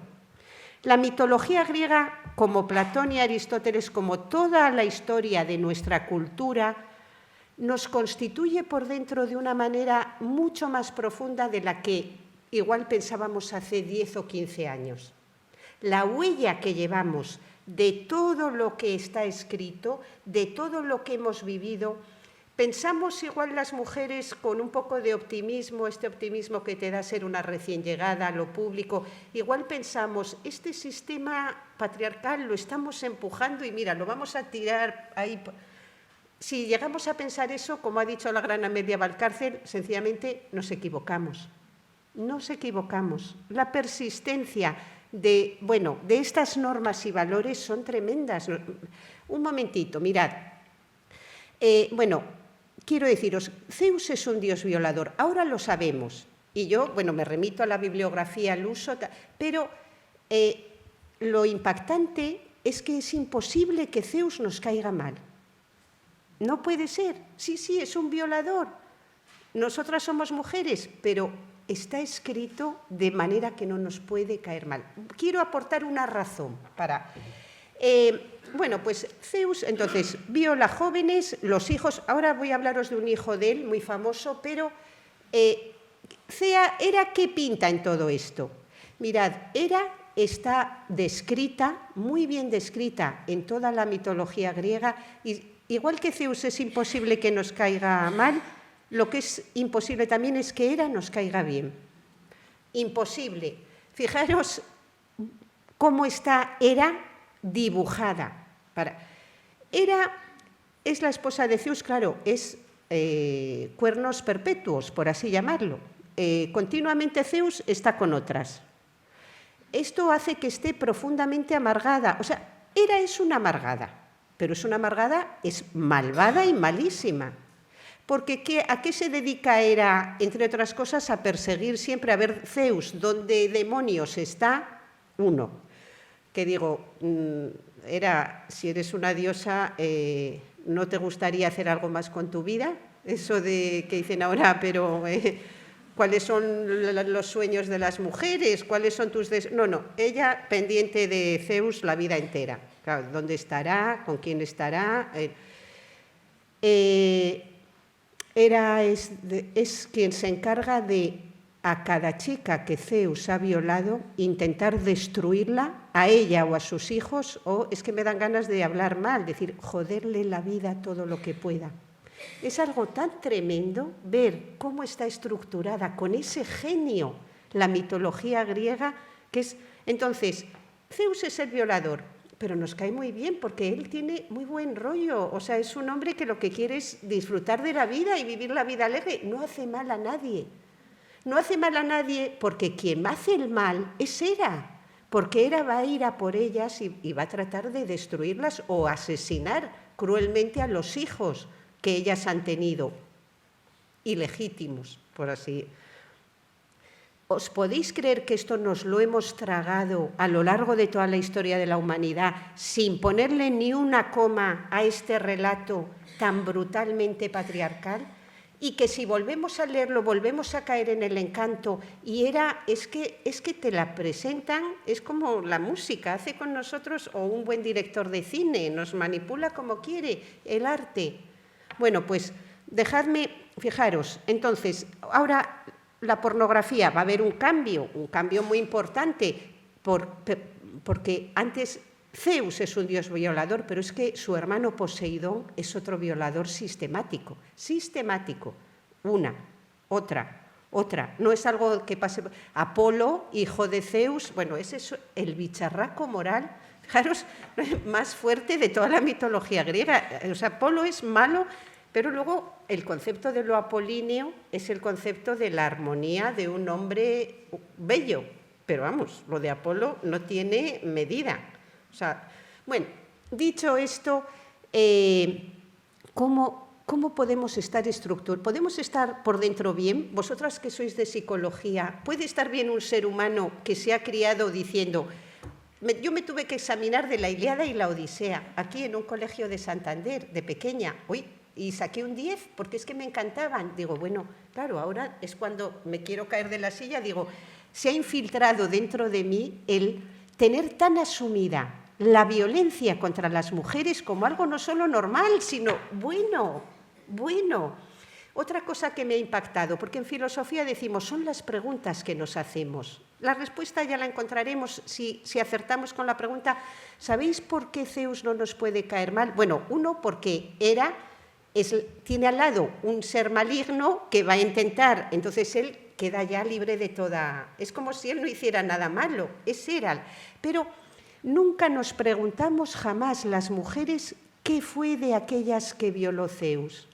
La mitología griega, como Platón y Aristóteles, como toda la historia de nuestra cultura, nos constituye por dentro de una manera mucho más profunda de la que igual pensábamos hace 10 o 15 años. La huella que llevamos de todo lo que está escrito, de todo lo que hemos vivido, pensamos igual las mujeres con un poco de optimismo, este optimismo que te da ser una recién llegada a lo público, igual pensamos, este sistema patriarcal lo estamos empujando y mira, lo vamos a tirar ahí. Si llegamos a pensar eso, como ha dicho la gran Amelia Valcárcel, sencillamente nos equivocamos. Nos equivocamos. La persistencia de estas normas y valores son tremendas. Un momentito, mirad. Quiero deciros, Zeus es un dios violador, ahora lo sabemos. Y yo, me remito a la bibliografía al uso, pero lo impactante es que es imposible que Zeus nos caiga mal. No puede ser. Sí, es un violador. Nosotras somos mujeres, pero está escrito de manera que no nos puede caer mal. Quiero aportar una razón para... pues Zeus, entonces, viola jóvenes, los hijos... Ahora voy a hablaros de un hijo de él, muy famoso, pero Hera, ¿qué pinta en todo esto? Mirad, Hera está descrita, muy bien descrita en toda la mitología griega, y igual que Zeus es imposible que nos caiga mal, lo que es imposible también es que Hera nos caiga bien. Imposible. Fijaros cómo está Hera dibujada. Hera es la esposa de Zeus, claro, es cuernos perpetuos, por así llamarlo. Continuamente Zeus está con otras. Esto hace que esté profundamente amargada. O sea, Hera es una amargada, pero es una amargada, es malvada y malísima. Porque ¿a qué se dedica Hera, entre otras cosas? A perseguir siempre, a ver, Zeus, ¿dónde demonios está? Uno. Que digo, Hera, si eres una diosa, ¿no te gustaría hacer algo más con tu vida? Eso de que dicen ahora, pero ¿cuáles son los sueños de las mujeres? ¿Cuáles son tus deseos? No, ella pendiente de Zeus la vida entera. Claro, ¿dónde estará? ¿Con quién estará? Hera es quien se encarga de a cada chica que Zeus ha violado intentar destruirla, a ella o a sus hijos, o es que me dan ganas de hablar mal, decir, joderle la vida todo lo que pueda. Es algo tan tremendo ver cómo está estructurada con ese genio la mitología griega, que es... Entonces, Zeus es el violador, pero nos cae muy bien porque él tiene muy buen rollo, o sea, es un hombre que lo que quiere es disfrutar de la vida y vivir la vida alegre, no hace mal a nadie. No hace mal a nadie porque quien hace el mal es Hera, porque Hera va a ir a por ellas y va a tratar de destruirlas o asesinar cruelmente a los hijos que ellas han tenido, ilegítimos, por así. ¿Os podéis creer que esto nos lo hemos tragado a lo largo de toda la historia de la humanidad sin ponerle ni una coma a este relato tan brutalmente patriarcal? Y que si volvemos a leerlo, volvemos a caer en el encanto. Y es que te la presentan, es como la música, hace con nosotros, o un buen director de cine, nos manipula como quiere, el arte. Bueno, pues dejadme, fijaros, entonces, ahora la pornografía va a haber un cambio muy importante, porque antes Zeus es un dios violador, pero es que su hermano Poseidón es otro violador sistemático. Una, otra. No es algo que pase... Apolo, hijo de Zeus, bueno, ese es el bicharraco moral, fijaros, más fuerte de toda la mitología griega. O sea, Apolo es malo, pero luego el concepto de lo apolíneo es el concepto de la armonía de un hombre bello. Pero vamos, lo de Apolo no tiene medida. O sea, bueno, dicho esto, ¿cómo podemos estar estructurados? ¿Podemos estar por dentro bien? Vosotras que sois de psicología, ¿puede estar bien un ser humano que se ha criado diciendo, yo me tuve que examinar de la Ilíada y la Odisea, aquí en un colegio de Santander, de pequeña, y saqué un 10 porque es que me encantaban? Digo, bueno, claro, ahora es cuando me quiero caer de la silla, digo, se ha infiltrado dentro de mí el tener tan asumida la violencia contra las mujeres como algo no solo normal, sino bueno. Otra cosa que me ha impactado, porque en filosofía decimos, son las preguntas que nos hacemos. La respuesta ya la encontraremos si acertamos con la pregunta, ¿sabéis por qué Zeus no nos puede caer mal? Bueno, uno, porque Hera tiene al lado un ser maligno que va a intentar, entonces él queda ya libre de toda... Es como si él no hiciera nada malo, es Hera. Pero nunca nos preguntamos jamás las mujeres qué fue de aquellas que violó Zeus.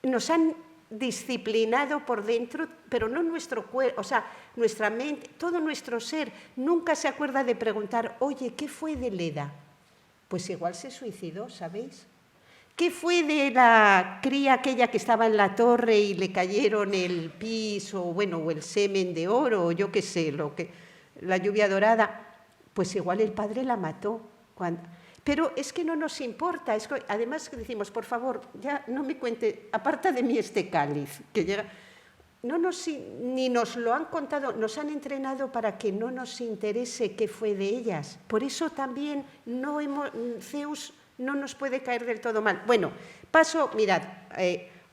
Nos han disciplinado por dentro, pero no nuestro cuerpo, o sea, nuestra mente, todo nuestro ser nunca se acuerda de preguntar, oye, ¿qué fue de Leda? Pues igual se suicidó, ¿sabéis? ¿Qué fue de la cría aquella que estaba en la torre y le cayeron el piso, bueno, o el semen de oro, o yo qué sé, la lluvia dorada? Pues igual el padre la mató. Pero es que no nos importa. Es que, además decimos, por favor, ya no me cuente, aparta de mí este cáliz que llega. Ni nos lo han contado, nos han entrenado para que no nos interese qué fue de ellas. Por eso también Zeus no nos puede caer del todo mal. Bueno, mirad,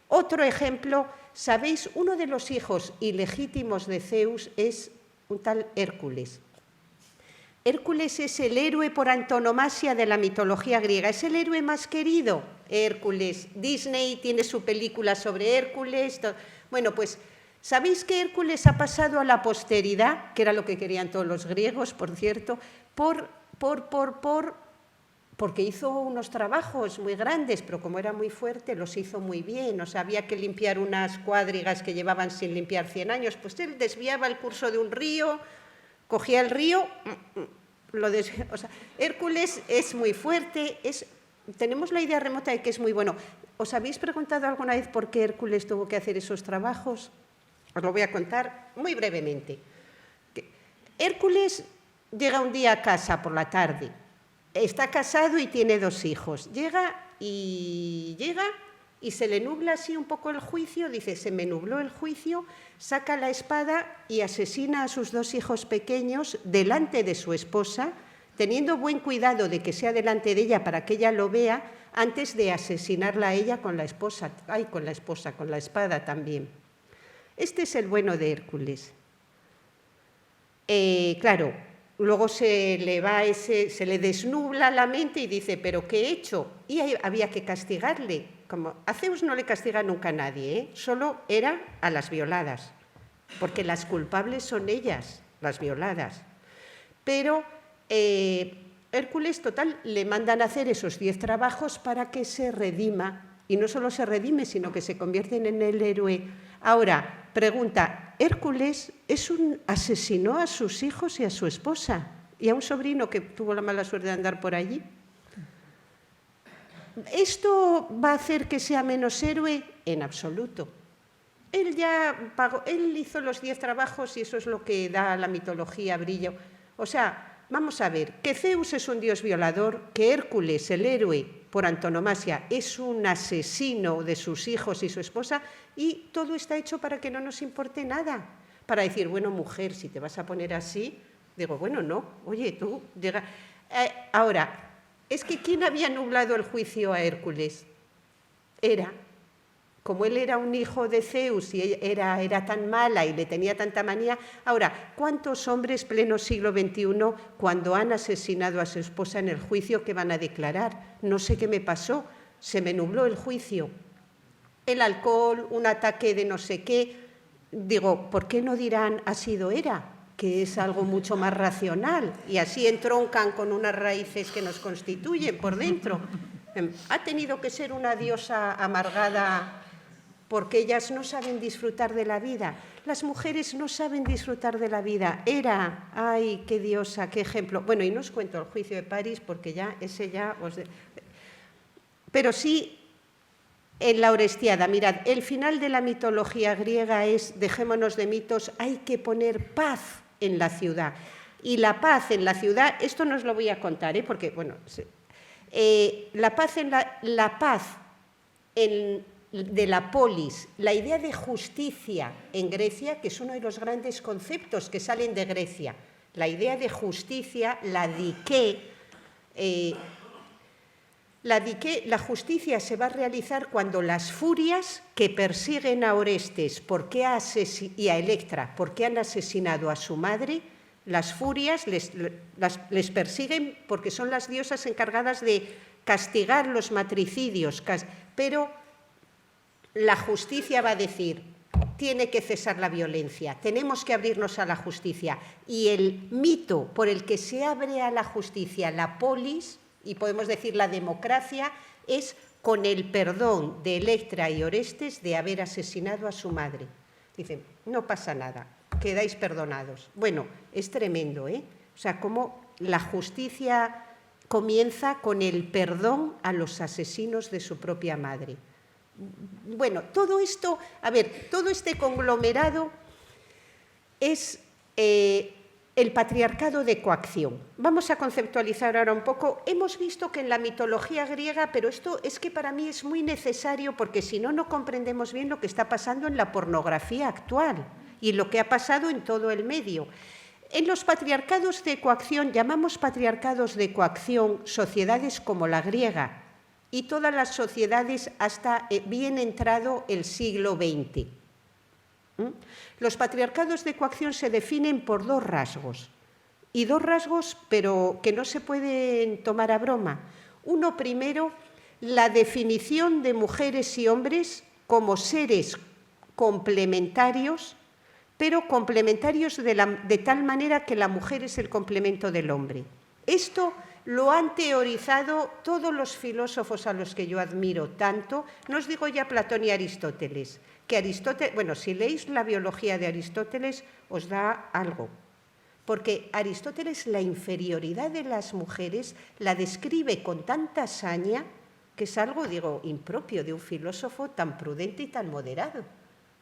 otro ejemplo, ¿sabéis? Uno de los hijos ilegítimos de Zeus es un tal Hércules. Hércules es el héroe por antonomasia de la mitología griega, es el héroe más querido, Hércules. Disney tiene su película sobre Hércules. Bueno, pues, ¿sabéis que Hércules ha pasado a la posteridad, que era lo que querían todos los griegos, por cierto, porque hizo unos trabajos muy grandes, pero como era muy fuerte, los hizo muy bien. O sea, había que limpiar unas cuadrigas que llevaban sin limpiar 100 años. Pues él desviaba el curso de un río, cogía el río, o sea, Hércules es muy fuerte, tenemos la idea remota de que es muy bueno. ¿Os habéis preguntado alguna vez por qué Hércules tuvo que hacer esos trabajos? Os lo voy a contar muy brevemente. Hércules llega un día a casa por la tarde. Está casado y tiene 2 hijos. Llega y se le nubla así un poco el juicio, dice, se me nubló el juicio, saca la espada y asesina a sus 2 hijos pequeños delante de su esposa, teniendo buen cuidado de que sea delante de ella para que ella lo vea, antes de asesinarla a ella con la espada también. Este es el bueno de Hércules. Claro, luego se le desnubla la mente y dice, ¿pero qué he hecho? Y había que castigarle. Como a Zeus no le castiga nunca a nadie, solo era a las violadas, porque las culpables son ellas, las violadas. Pero Hércules, total, le mandan a hacer esos 10 trabajos para que se redima. Y no solo se redime, sino que se convierten en el héroe. Ahora, pregunta, ¿Hércules asesinó a sus hijos y a su esposa? ¿Y a un sobrino que tuvo la mala suerte de andar por allí? ¿Esto va a hacer que sea menos héroe? En absoluto. Él ya pagó, él hizo los 10 trabajos y eso es lo que da a la mitología brillo. O sea, vamos a ver, que Zeus es un dios violador, que Hércules, el héroe por antonomasia, es un asesino de sus hijos y su esposa, y todo está hecho para que no nos importe nada. Para decir, bueno, mujer, si te vas a poner así, digo, bueno, no, oye, tú, llega. Ahora, es que ¿quién había nublado el juicio a Hércules? Como él era un hijo de Zeus y era tan mala y le tenía tanta manía. Ahora, ¿cuántos hombres pleno siglo XXI, cuando han asesinado a su esposa en el juicio, que van a declarar? No sé qué me pasó, se me nubló el juicio. El alcohol, un ataque de no sé qué. Digo, ¿por qué no dirán ha sido Hera? Que es algo mucho más racional y así entroncan con unas raíces que nos constituyen por dentro. Ha tenido que ser una diosa amargada porque ellas no saben disfrutar de la vida. Las mujeres no saben disfrutar de la vida. Hera, ay, qué diosa, qué ejemplo. Bueno, y no os cuento el juicio de París porque ya ese ya os... Pero sí, en la Orestiada, mirad, el final de la mitología griega es, dejémonos de mitos, hay que poner paz en la ciudad. Y la paz en la ciudad, esto no os lo voy a contar, porque, bueno, la paz de la polis, la idea de justicia en Grecia, que es uno de los grandes conceptos que salen de Grecia, la idea de justicia, la justicia se va a realizar cuando las furias que persiguen a Orestes y a Electra porque han asesinado a su madre, las furias les persiguen porque son las diosas encargadas de castigar los matricidios, pero la justicia va a decir, tiene que cesar la violencia, tenemos que abrirnos a la justicia. Y el mito por el que se abre a la justicia la polis, y podemos decir la democracia, es con el perdón de Electra y Orestes de haber asesinado a su madre. Dicen, no pasa nada, quedáis perdonados. Bueno, es tremendo, ¿eh? O sea, cómo la justicia comienza con el perdón a los asesinos de su propia madre. Bueno, todo esto, a ver, todo este conglomerado es el patriarcado de coacción. Vamos a conceptualizar ahora un poco. Hemos visto que en la mitología griega, pero esto es que para mí es muy necesario porque si no, no comprendemos bien lo que está pasando en la pornografía actual y lo que ha pasado en todo el medio. En los patriarcados de coacción, llamamos patriarcados de coacción sociedades como la griega y todas las sociedades hasta bien entrado el siglo XX. Los patriarcados de coacción se definen por 2 rasgos, y 2 rasgos pero que no se pueden tomar a broma. Uno primero, la definición de mujeres y hombres como seres complementarios, pero complementarios de tal manera que la mujer es el complemento del hombre. Esto lo han teorizado todos los filósofos a los que yo admiro tanto, no os digo ya Platón y Aristóteles, que Aristóteles, bueno, si leéis la biología de Aristóteles os da algo, porque Aristóteles la inferioridad de las mujeres la describe con tanta saña que es algo, digo, impropio de un filósofo tan prudente y tan moderado.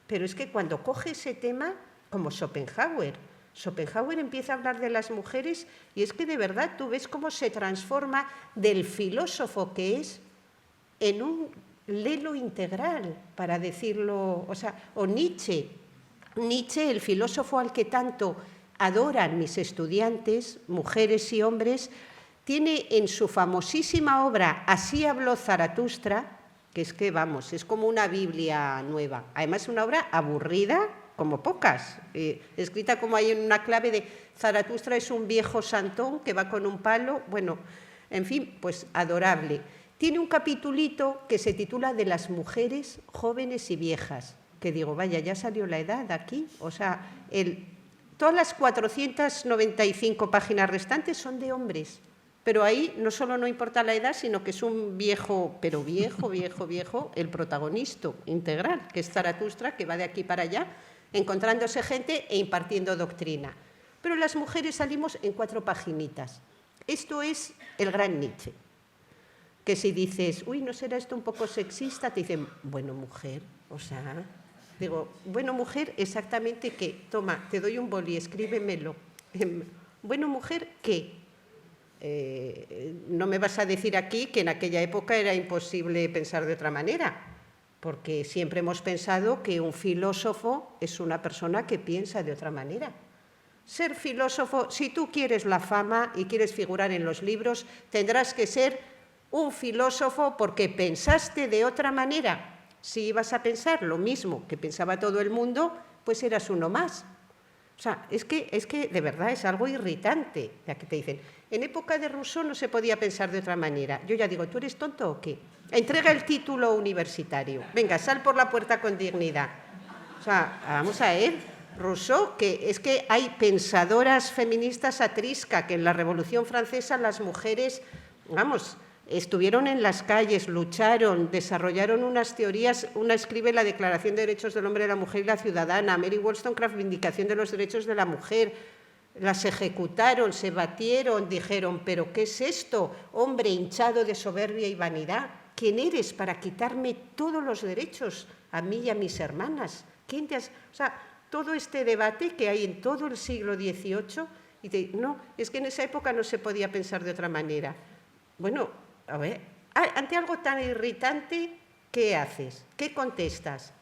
Pero es que cuando coge ese tema, como Schopenhauer empieza a hablar de las mujeres y es que de verdad tú ves cómo se transforma del filósofo que es en un lelo integral, para decirlo, o Nietzsche, el filósofo al que tanto adoran mis estudiantes, mujeres y hombres, tiene en su famosísima obra Así habló Zaratustra, que es que, vamos, es como una Biblia nueva. Además, es una obra aburrida, como pocas, escrita como hay en una clave de Zaratustra es un viejo santón que va con un palo, bueno, en fin, pues adorable. Tiene un capitulito que se titula de las mujeres jóvenes y viejas, que digo, vaya, ya salió la edad aquí, o sea, todas las 495 páginas restantes son de hombres, pero ahí no solo no importa la edad, sino que es un viejo, pero viejo, el protagonista integral, que es Zaratustra, que va de aquí para allá, encontrándose gente e impartiendo doctrina. Pero las mujeres salimos en 4 paginitas. Esto es el gran Nietzsche, que si dices, uy, ¿no será esto un poco sexista? Te dicen, bueno, mujer, o sea, digo, bueno, mujer, exactamente qué, toma, te doy un boli, escríbemelo. Bueno, mujer, ¿qué? No me vas a decir aquí que en aquella época era imposible pensar de otra manera, porque siempre hemos pensado que un filósofo es una persona que piensa de otra manera. Ser filósofo, si tú quieres la fama y quieres figurar en los libros, tendrás que ser un filósofo porque pensaste de otra manera. Si ibas a pensar lo mismo que pensaba todo el mundo, pues eras uno más. O sea, es que de verdad es algo irritante, ya que te dicen, en época de Rousseau no se podía pensar de otra manera. Yo ya digo, ¿tú eres tonto o qué? Entrega el título universitario. Venga, sal por la puerta con dignidad. O sea, vamos a ver, Rousseau, que es que hay pensadoras feministas a trisca, que en la Revolución Francesa las mujeres, vamos, estuvieron en las calles, lucharon, desarrollaron unas teorías. Una escribe la Declaración de Derechos del Hombre, de la Mujer y la Ciudadana, Mary Wollstonecraft, Vindicación de los Derechos de la Mujer, las ejecutaron, se batieron, dijeron, ¿pero qué es esto? Hombre hinchado de soberbia y vanidad, ¿quién eres para quitarme todos los derechos a mí y a mis hermanas? ¿Quién te has...? O sea, todo este debate que hay en todo el siglo XVIII, no, es que en esa época no se podía pensar de otra manera. Bueno, a ver, ante algo tan irritante, ¿qué haces? ¿Qué contestas?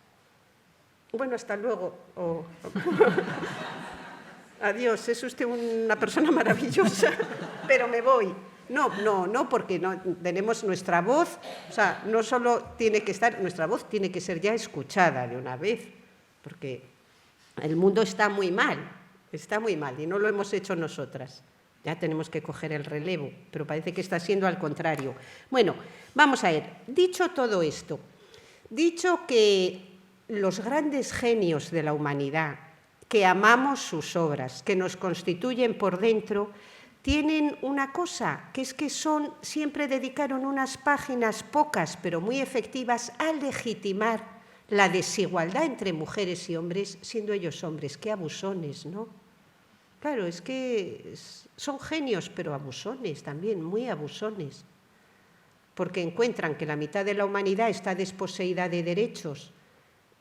Bueno, hasta luego. Adiós, es usted una persona maravillosa, pero me voy. No, porque no, tenemos nuestra voz, o sea, no solo tiene que estar, nuestra voz tiene que ser ya escuchada de una vez, porque el mundo está muy mal y no lo hemos hecho nosotras. Ya tenemos que coger el relevo, pero parece que está siendo al contrario. Bueno, vamos a ver, dicho todo esto, dicho que los grandes genios de la humanidad, que amamos sus obras, que nos constituyen por dentro, tienen una cosa, que es que siempre dedicaron unas páginas pocas, pero muy efectivas, a legitimar la desigualdad entre mujeres y hombres, siendo ellos hombres. Qué abusones, ¿no? Claro, es que son genios, pero abusones también, muy abusones, porque encuentran que la mitad de la humanidad está desposeída de derechos,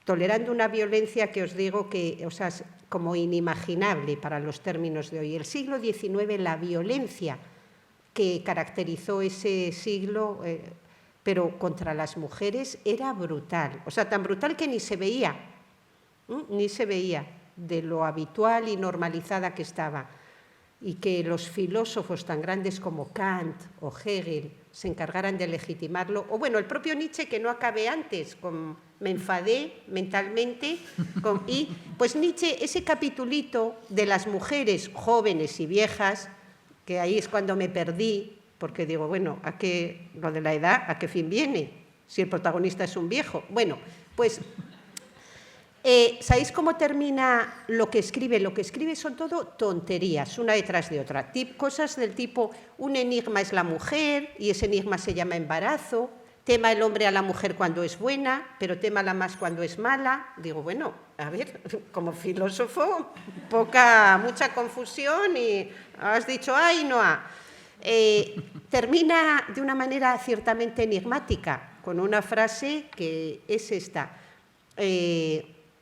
tolerando una violencia que os digo que, o sea, es como inimaginable para los términos de hoy. El siglo XIX, la violencia que caracterizó ese siglo, pero contra las mujeres, era brutal. O sea, tan brutal que ni se veía de lo habitual y normalizada que estaba. Y que los filósofos tan grandes como Kant o Hegel se encargaran de legitimarlo, o bueno, el propio Nietzsche, que no acabé antes, me enfadé mentalmente, y pues Nietzsche, ese capitulito de las mujeres jóvenes y viejas, que ahí es cuando me perdí, porque digo, bueno, lo de la edad, ¿a qué fin viene? Si el protagonista es un viejo. Bueno, pues... ¿sabéis cómo termina lo que escribe? Lo que escribe son todo tonterías, una detrás de otra. Cosas del tipo, un enigma es la mujer y ese enigma se llama embarazo, tema el hombre a la mujer cuando es buena, pero témala más cuando es mala. Digo, bueno, a ver, como filósofo, mucha confusión y has dicho A y no A. Termina de una manera ciertamente enigmática, con una frase que es esta.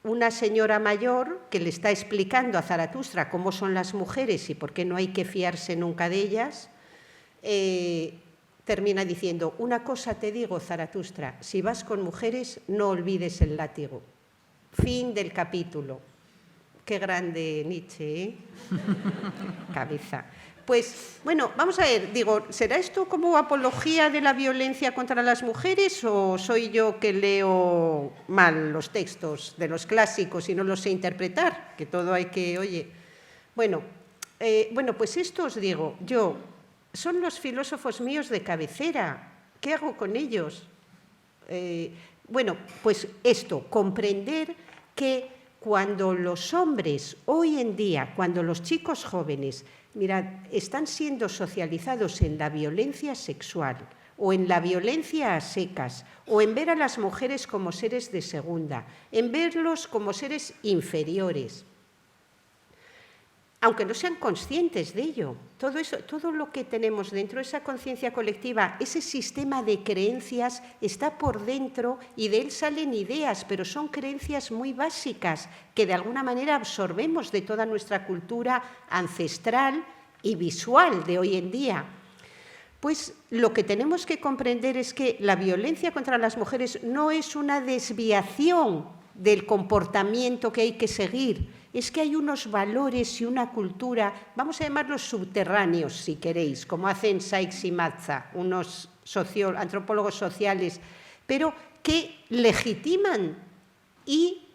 Una señora mayor que le está explicando a Zaratustra cómo son las mujeres y por qué no hay que fiarse nunca de ellas, termina diciendo, una cosa te digo, Zaratustra, si vas con mujeres no olvides el látigo. Fin del capítulo. Qué grande Nietzsche, ¿eh? Cabeza. Pues, bueno, vamos a ver, digo, ¿será esto como apología de la violencia contra las mujeres o soy yo que leo mal los textos de los clásicos y no los sé interpretar? Que todo hay que, oye... Bueno, pues esto os digo, son los filósofos míos de cabecera. ¿Qué hago con ellos? Bueno, pues esto, comprender que cuando los hombres, hoy en día, cuando los chicos jóvenes, mirad, están siendo socializados en la violencia sexual o en la violencia a secas, o en ver a las mujeres como seres de segunda, en verlos como seres inferiores, aunque no sean conscientes de ello, todo eso, todo lo que tenemos dentro de esa conciencia colectiva, ese sistema de creencias está por dentro y de él salen ideas, pero son creencias muy básicas que de alguna manera absorbemos de toda nuestra cultura ancestral y visual de hoy en día. Pues lo que tenemos que comprender es que la violencia contra las mujeres no es una desviación del comportamiento que hay que seguir, es que hay unos valores y una cultura, vamos a llamarlos subterráneos, si queréis, como hacen Sykes y Mazza, unos antropólogos sociales, pero que legitiman y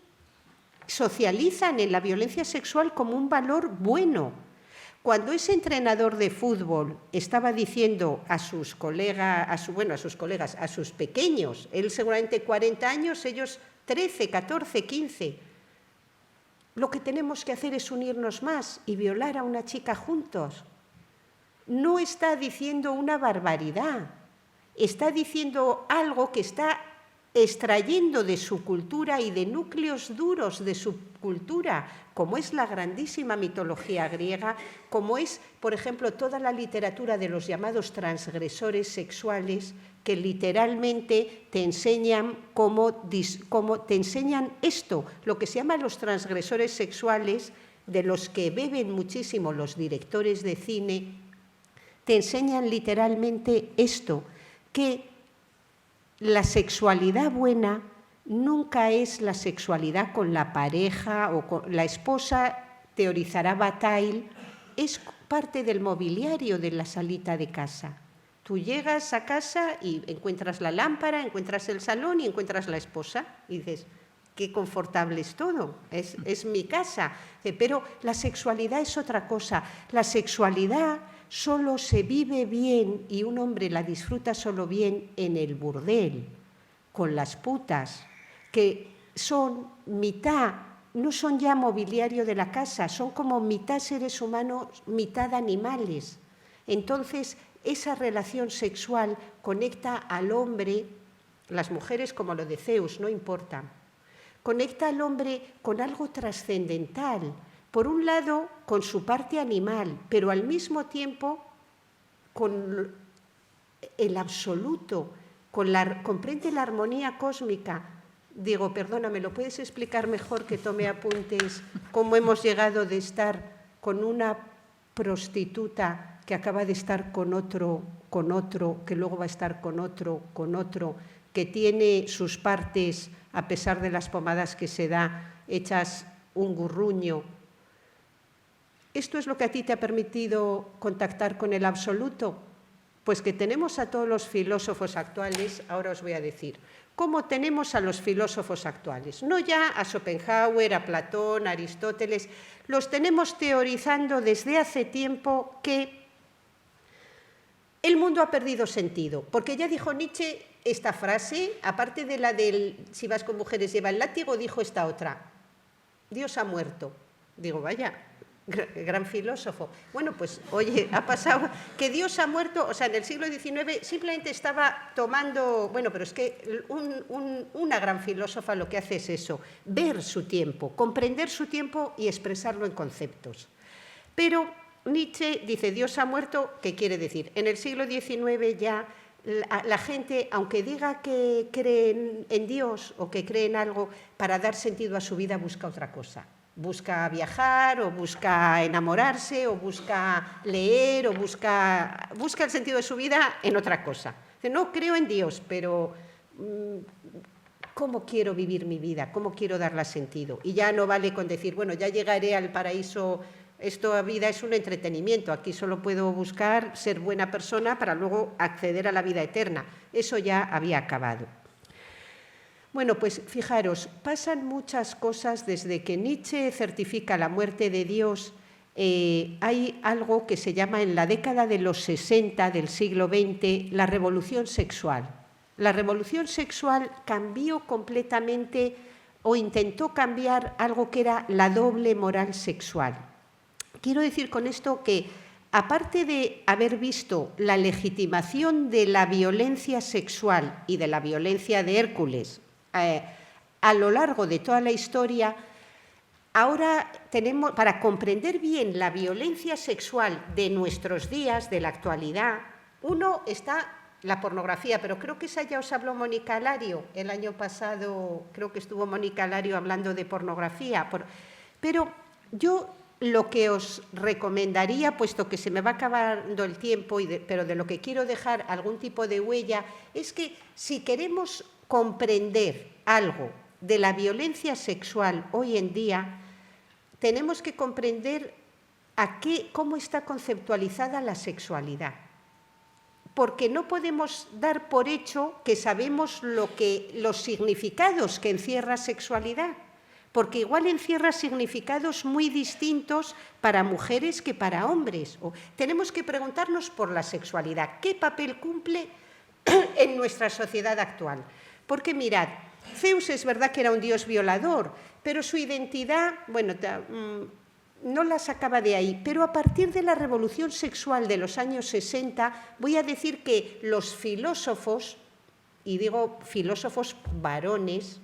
socializan en la violencia sexual como un valor bueno. Cuando ese entrenador de fútbol estaba diciendo a sus colegas, a sus pequeños, él seguramente 40 años, ellos 13, 14, 15, lo que tenemos que hacer es unirnos más y violar a una chica juntos. No está diciendo una barbaridad, está diciendo algo que está extrayendo de su cultura y de núcleos duros de su cultura, como es la grandísima mitología griega, como es, por ejemplo, toda la literatura de los llamados transgresores sexuales, que literalmente te enseñan cómo te enseñan esto, lo que se llama los transgresores sexuales, de los que beben muchísimo los directores de cine, te enseñan literalmente esto, que la sexualidad buena nunca es la sexualidad con la pareja o con la esposa, teorizará Bataille, es parte del mobiliario de la salita de casa. Tú llegas a casa y encuentras la lámpara, encuentras el salón y encuentras la esposa y dices, qué confortable es todo, es mi casa. Pero la sexualidad es otra cosa. La sexualidad solo se vive bien y un hombre la disfruta solo bien en el burdel, con las putas, que son mitad, no son ya mobiliario de la casa, son como mitad seres humanos, mitad animales. Entonces, esa relación sexual conecta al hombre, las mujeres como lo de Zeus, no importa, conecta al hombre con algo trascendental, por un lado con su parte animal, pero al mismo con el absoluto, comprende la armonía cósmica. Digo, perdona, ¿me lo puedes explicar mejor que tome apuntes cómo hemos llegado de estar con una prostituta que acaba de estar con otro, que luego va a estar con otro, que tiene sus partes, a pesar de las pomadas que se da, hechas un gurruño? ¿Esto es lo que a ti te ha permitido contactar con el absoluto? Pues que tenemos a todos los filósofos actuales, ahora os voy a decir, ¿cómo tenemos a los filósofos actuales? No ya a Schopenhauer, a Platón, a Aristóteles, los tenemos teorizando desde hace tiempo que el mundo ha perdido sentido, porque ya dijo Nietzsche esta frase, aparte de la del si vas con mujeres lleva el látigo, dijo esta otra, Dios ha muerto. Digo, vaya, gran filósofo. Bueno, pues, oye, ha pasado que Dios ha muerto, o sea, en el siglo XIX simplemente estaba tomando, bueno, pero es que una gran filósofa lo que hace es eso, ver su tiempo, comprender su tiempo y expresarlo en conceptos. Pero Nietzsche dice, Dios ha muerto, ¿qué quiere decir? En el siglo XIX ya la gente, aunque diga que cree en Dios o que cree en algo, para dar sentido a su vida busca otra cosa. Busca viajar, o busca enamorarse, o busca leer, o busca el sentido de su vida en otra cosa. Dice, no creo en Dios, pero ¿cómo quiero vivir mi vida? ¿Cómo quiero darle sentido? Y ya no vale con decir, bueno, ya llegaré al paraíso Esta vida es un entretenimiento, aquí solo puedo buscar ser buena persona para luego acceder a la vida eterna. Eso ya había acabado. Bueno, pues fijaros, pasan muchas cosas desde que Nietzsche certifica la muerte de Dios. Hay algo que se llama en la década de los 60 del siglo XX la revolución sexual. La revolución sexual cambió completamente o intentó cambiar algo que era la doble moral sexual. Quiero decir con esto que, aparte de haber visto la legitimación de la violencia sexual y de la violencia de Hércules a lo largo de toda la historia, ahora tenemos, para comprender bien la violencia sexual de nuestros días, de la actualidad, uno está la pornografía, pero creo que esa ya os habló Mónica Alario. El año pasado creo que estuvo Mónica Alario hablando de pornografía. Pero yo lo que os recomendaría, puesto que se me va acabando el tiempo, pero de lo que quiero dejar algún tipo de huella, es que si queremos comprender algo de la violencia sexual hoy en día, tenemos que comprender cómo está conceptualizada la sexualidad. Porque no podemos dar por hecho que sabemos los significados que encierra sexualidad, porque igual encierra significados muy distintos para mujeres que para hombres. Tenemos que preguntarnos por la sexualidad, ¿qué papel cumple en nuestra sociedad actual? Porque mirad, Zeus es verdad que era un dios violador, pero su identidad, bueno, no la sacaba de ahí. Pero a partir de la revolución sexual de los años 60, voy a decir que los filósofos, y digo filósofos varones,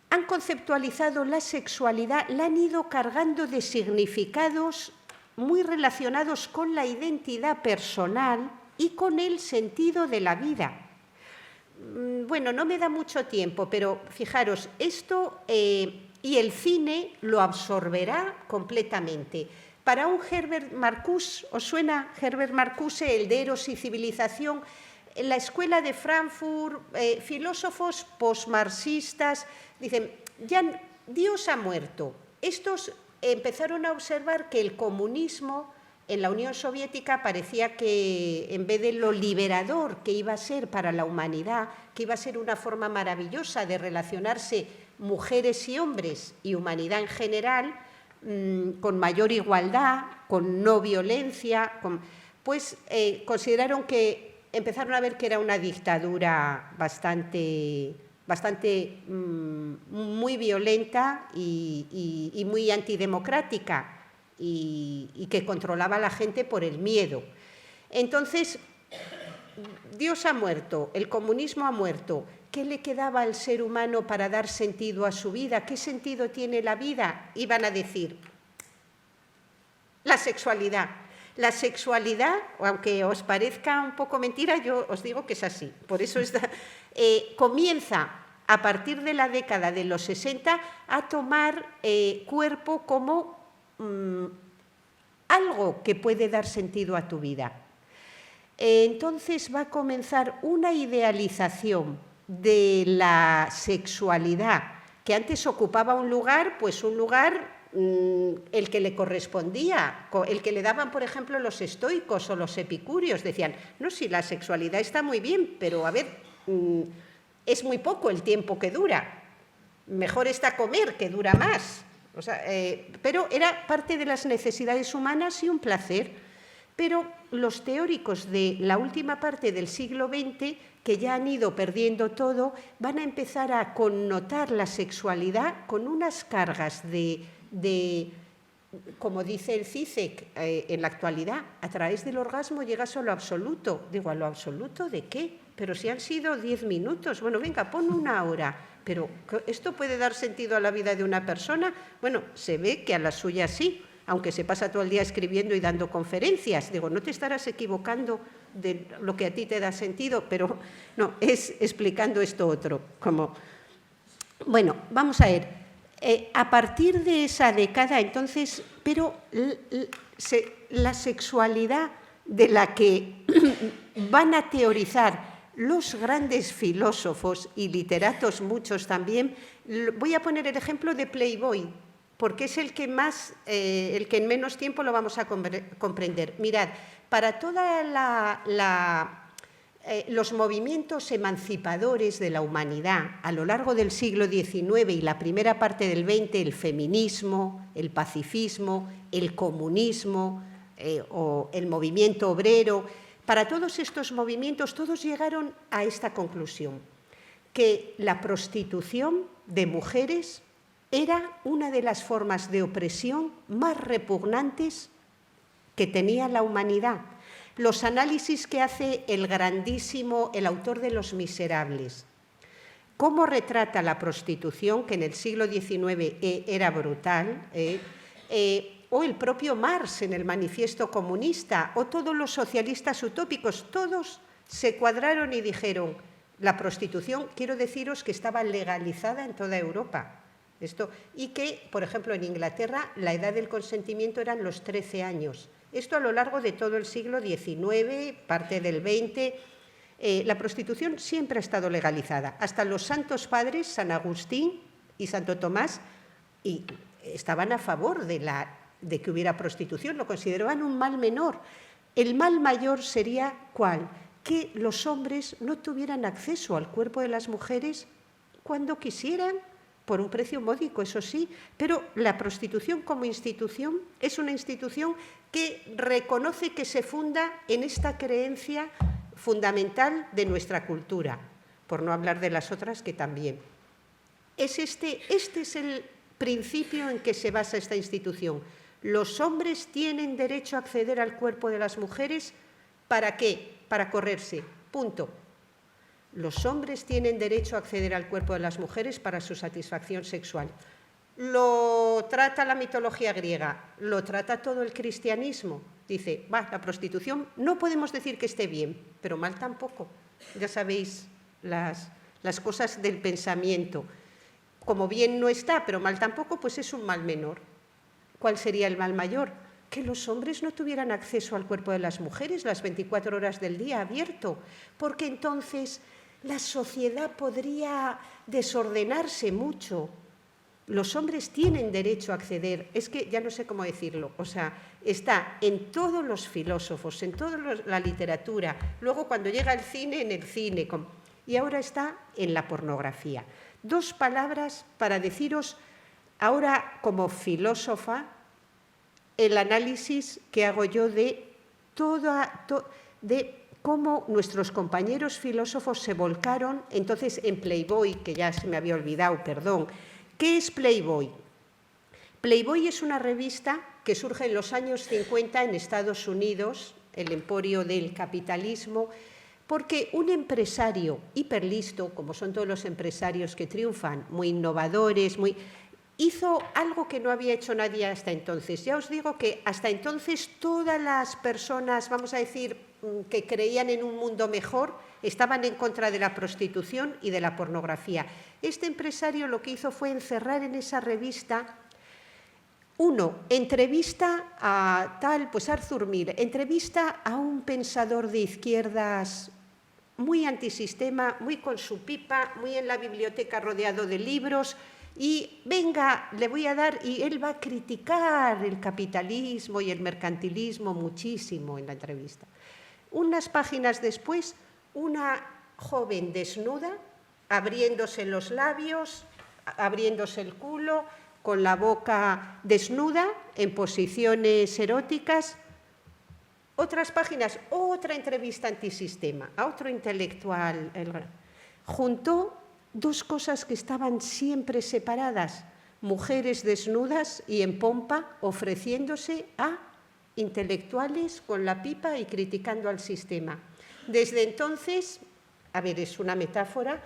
han conceptualizado la sexualidad, la han ido cargando de significados muy relacionados con la identidad personal y con el sentido de la vida. Bueno, no me da mucho tiempo, pero fijaros, esto y el cine lo absorberá completamente. Para un Herbert Marcuse, ¿os suena Herbert Marcuse, el de Eros y Civilización? En la escuela de Frankfurt, filósofos postmarxistas dicen, ya Dios ha muerto. Estos empezaron a observar que el comunismo en la Unión Soviética parecía que, en vez de lo liberador que iba a ser para la humanidad, que iba a ser una forma maravillosa de relacionarse mujeres y hombres y humanidad en general, con mayor igualdad, con no violencia, pues consideraron que empezaron a ver que era una dictadura bastante muy violenta y muy antidemocrática, y que controlaba a la gente por el miedo. Entonces, Dios ha muerto, el comunismo ha muerto. ¿Qué le quedaba al ser humano para dar sentido a su vida? ¿Qué sentido tiene la vida? Iban a decir, la sexualidad. La sexualidad, aunque os parezca un poco mentira, yo os digo que es así. Por eso comienza, a partir de la década de los 60, a tomar cuerpo como algo que puede dar sentido a tu vida. Entonces va a comenzar una idealización de la sexualidad, que antes ocupaba un lugar, pues un lugar el que le correspondía, el que le daban, por ejemplo, los estoicos o los epicúreos. Decían, no, si la sexualidad está muy bien, pero a ver, es muy poco el tiempo que dura. Mejor está comer, que dura más. O sea, pero era parte de las necesidades humanas y un placer. Pero los teóricos de la última parte del siglo XX, que ya han ido perdiendo todo, van a empezar a connotar la sexualidad con unas cargas de como dice el CICEC en la actualidad, a través del orgasmo llegas a lo absoluto. Digo, ¿a lo absoluto de qué? Pero si han sido 10 minutos, bueno, venga, pon una hora. Pero ¿esto puede dar sentido a la vida de una persona? Bueno, se ve que a la suya sí, aunque se pasa todo el día escribiendo y dando conferencias. Digo, no te estarás equivocando de lo que a ti te da sentido, pero no, es explicando esto otro. Bueno, vamos a ver. A partir de esa década, entonces, pero la sexualidad de la que van a teorizar los grandes filósofos y literatos, muchos también, voy a poner el ejemplo de Playboy. porque es el que en menos tiempo lo vamos a comprender. Mirad, para toda los movimientos emancipadores de la humanidad a lo largo del siglo XIX y la primera parte del XX, el feminismo, el pacifismo, el comunismo o el movimiento obrero, para todos estos movimientos, todos llegaron a esta conclusión, que la prostitución de mujeres era una de las formas de opresión más repugnantes que tenía la humanidad. Los análisis que hace el autor de Los Miserables, cómo retrata la prostitución, que en el siglo XIX era brutal, o el propio Marx en el Manifiesto Comunista, o todos los socialistas utópicos, todos se cuadraron y dijeron, la prostitución, quiero deciros que estaba legalizada en toda Europa. Y que, por ejemplo, en Inglaterra la edad del consentimiento eran los 13 años. Esto a lo largo de todo el siglo XIX, parte del XX. La prostitución siempre ha estado legalizada. Hasta los santos padres, San Agustín y Santo Tomás, estaban a favor de que hubiera prostitución, lo consideraban un mal menor. El mal mayor sería, ¿cuál? Que los hombres no tuvieran acceso al cuerpo de las mujeres cuando quisieran, por un precio módico, eso sí, pero la prostitución como institución es una institución que reconoce que se funda en esta creencia fundamental de nuestra cultura, por no hablar de las otras que también. Este es el principio en que se basa esta institución. Los hombres tienen derecho a acceder al cuerpo de las mujeres, ¿para qué? Para correrse, punto. Los hombres tienen derecho a acceder al cuerpo de las mujeres para su satisfacción sexual. Lo trata la mitología griega, lo trata todo el cristianismo. Dice, la prostitución no podemos decir que esté bien, pero mal tampoco. Ya sabéis las cosas del pensamiento. Como bien no está, pero mal tampoco, pues es un mal menor. ¿Cuál sería el mal mayor? Que los hombres no tuvieran acceso al cuerpo de las mujeres las 24 horas del día abierto, porque entonces la sociedad podría desordenarse mucho. Los hombres tienen derecho a acceder, es que ya no sé cómo decirlo, o sea, está en todos los filósofos, en toda la literatura, luego cuando llega al cine, en el cine, y ahora está en la pornografía. 2 palabras para deciros, ahora como filósofa, el análisis que hago yo de cómo nuestros compañeros filósofos se volcaron entonces en Playboy, que ya se me había olvidado, perdón. ¿Qué es Playboy? Playboy es una revista que surge en los años 50 en Estados Unidos, el emporio del capitalismo, porque un empresario hiperlisto, como son todos los empresarios que triunfan, muy innovadores, hizo algo que no había hecho nadie hasta entonces. Ya os digo que hasta entonces todas las personas, vamos a decir, que creían en un mundo mejor, estaban en contra de la prostitución y de la pornografía. Este empresario lo que hizo fue encerrar en esa revista, entrevista a Arthur Miller, entrevista a un pensador de izquierdas muy antisistema, muy con su pipa, muy en la biblioteca rodeado de libros, y venga, le voy a dar, y él va a criticar el capitalismo y el mercantilismo muchísimo en la entrevista. Unas páginas después, una joven desnuda, abriéndose los labios, abriéndose el culo, con la boca desnuda, en posiciones eróticas. Otras páginas, otra entrevista antisistema, a otro intelectual. Juntó 2 cosas que estaban siempre separadas, mujeres desnudas y en pompa ofreciéndose a intelectuales con la pipa y criticando al sistema. Desde entonces, es una metáfora,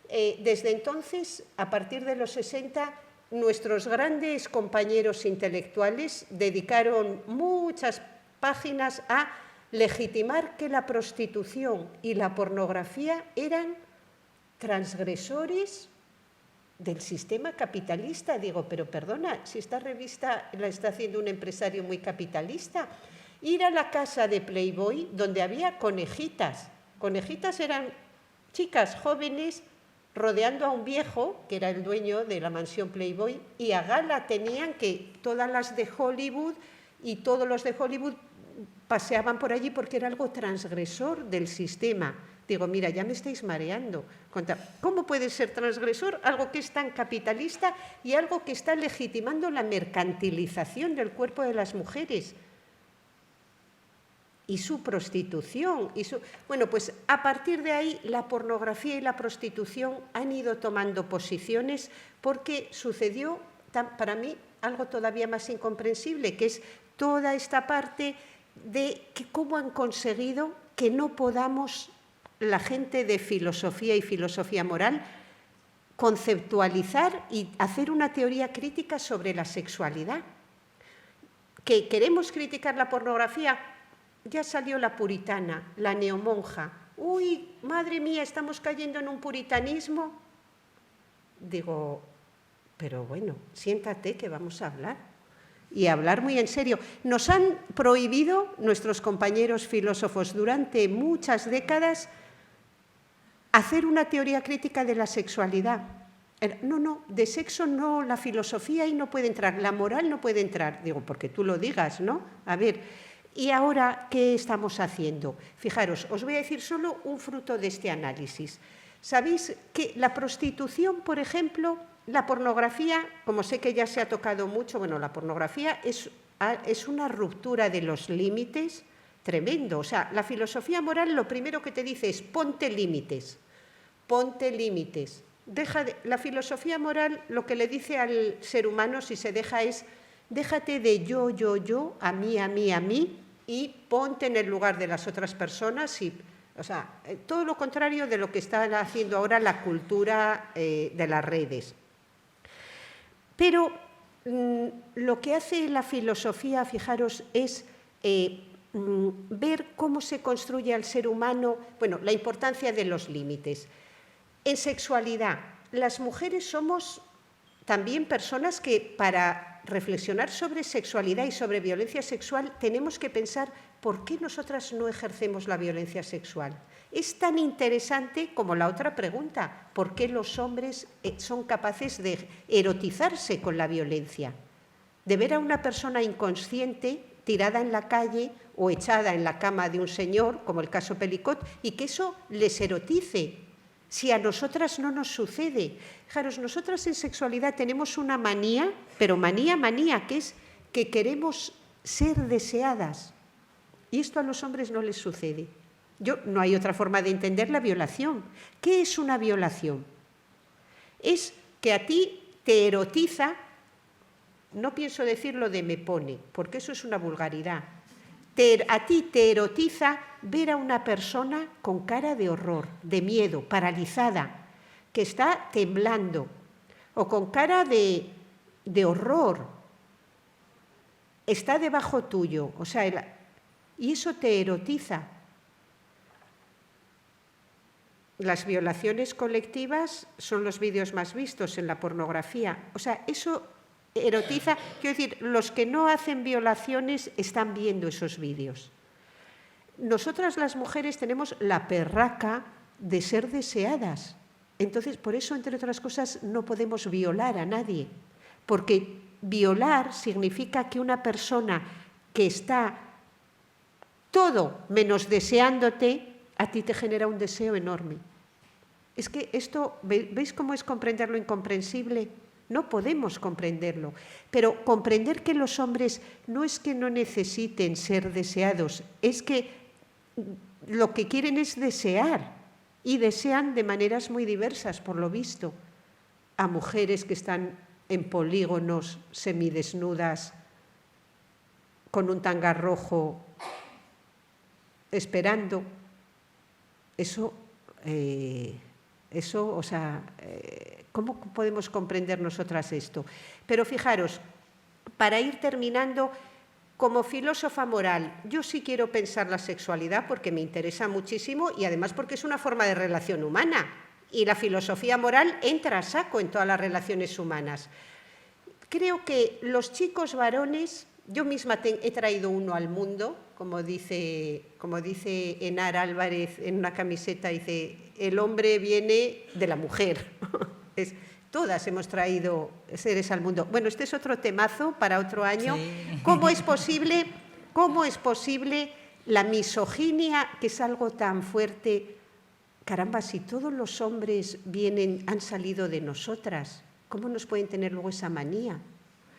desde entonces, a partir de los 60, nuestros grandes compañeros intelectuales dedicaron muchas páginas a legitimar que la prostitución y la pornografía eran transgresores del sistema capitalista. Digo, pero perdona, si esta revista la está haciendo un empresario muy capitalista. Ir a la casa de Playboy, donde había conejitas. Conejitas eran chicas jóvenes rodeando a un viejo, que era el dueño de la mansión Playboy, y a gala tenían que todas las de Hollywood y todos los de Hollywood paseaban por allí porque era algo transgresor del sistema. Digo, mira, ya me estáis mareando. ¿Cómo puede ser transgresor algo que es tan capitalista y algo que está legitimando la mercantilización del cuerpo de las mujeres? Y su prostitución. Bueno, pues a partir de ahí la pornografía y la prostitución han ido tomando posiciones porque sucedió, para mí, algo todavía más incomprensible, que es toda esta parte de que cómo han conseguido que no podamos, la gente de filosofía y filosofía moral, conceptualizar y hacer una teoría crítica sobre la sexualidad. Que queremos criticar la pornografía, ya salió la puritana, la neomonja. Uy, madre mía, estamos cayendo en un puritanismo. Digo, pero bueno, siéntate que vamos a hablar. Y hablar muy en serio. Nos han prohibido, nuestros compañeros filósofos, durante muchas décadas, hacer una teoría crítica de la sexualidad. No, de sexo no, la filosofía ahí no puede entrar, la moral no puede entrar. Digo, porque tú lo digas, ¿no? A ver, ¿y ahora qué estamos haciendo? Fijaros, os voy a decir solo un fruto de este análisis. ¿Sabéis que la prostitución, por ejemplo, la pornografía, como sé que ya se ha tocado mucho, bueno, la pornografía es una ruptura de los límites tremendo. O sea, la filosofía moral lo primero que te dice es ponte límites. Ponte límites. La filosofía moral lo que le dice al ser humano, si se deja, es déjate de yo, a mí, y ponte en el lugar de las otras personas. O sea, todo lo contrario de lo que está haciendo ahora la cultura de las redes. Pero lo que hace la filosofía, fijaros, es ver cómo se construye al ser humano, bueno, la importancia de los límites. En sexualidad, las mujeres somos también personas que para reflexionar sobre sexualidad y sobre violencia sexual tenemos que pensar por qué nosotras no ejercemos la violencia sexual. Es tan interesante como la otra pregunta, ¿por qué los hombres son capaces de erotizarse con la violencia? De ver a una persona inconsciente tirada en la calle o echada en la cama de un señor, como el caso Pelicot, y que eso les erotice. Si a nosotras no nos sucede. Fijaros, nosotras en sexualidad tenemos una manía, pero manía, que es que queremos ser deseadas. Y esto a los hombres no les sucede. No hay otra forma de entender la violación. ¿Qué es una violación? Es que a ti te erotiza, no pienso decirlo de me pone, porque eso es una vulgaridad. A ti te erotiza ver a una persona con cara de horror, de miedo, paralizada, que está temblando, o con cara de horror, está debajo tuyo, o sea, y eso te erotiza. Las violaciones colectivas son los vídeos más vistos en la pornografía, o sea, eso erotiza, quiero decir, los que no hacen violaciones están viendo esos vídeos. Nosotras las mujeres tenemos la perraca de ser deseadas. Entonces, por eso, entre otras cosas, no podemos violar a nadie. Porque violar significa que una persona que está todo menos deseándote, a ti te genera un deseo enorme. Es que esto, ¿veis cómo es comprender lo incomprensible? No podemos comprenderlo, pero comprender que los hombres no es que no necesiten ser deseados, es que lo que quieren es desear y desean de maneras muy diversas, por lo visto, a mujeres que están en polígonos semidesnudas con un tanga rojo esperando. Eso, o sea, ¿cómo podemos comprender nosotras esto? Pero fijaros, para ir terminando, como filósofa moral, yo sí quiero pensar la sexualidad porque me interesa muchísimo y además porque es una forma de relación humana. Y la filosofía moral entra a saco en todas las relaciones humanas. Creo que los chicos varones Yo misma he traído uno al mundo, como dice Enar Álvarez en una camiseta, dice, el hombre viene de la mujer. Todas hemos traído seres al mundo. Bueno, este es otro temazo para otro año. Sí. ¿Cómo es posible la misoginia, que es algo tan fuerte? Caramba, si todos los hombres han salido de nosotras, ¿cómo nos pueden tener luego esa manía?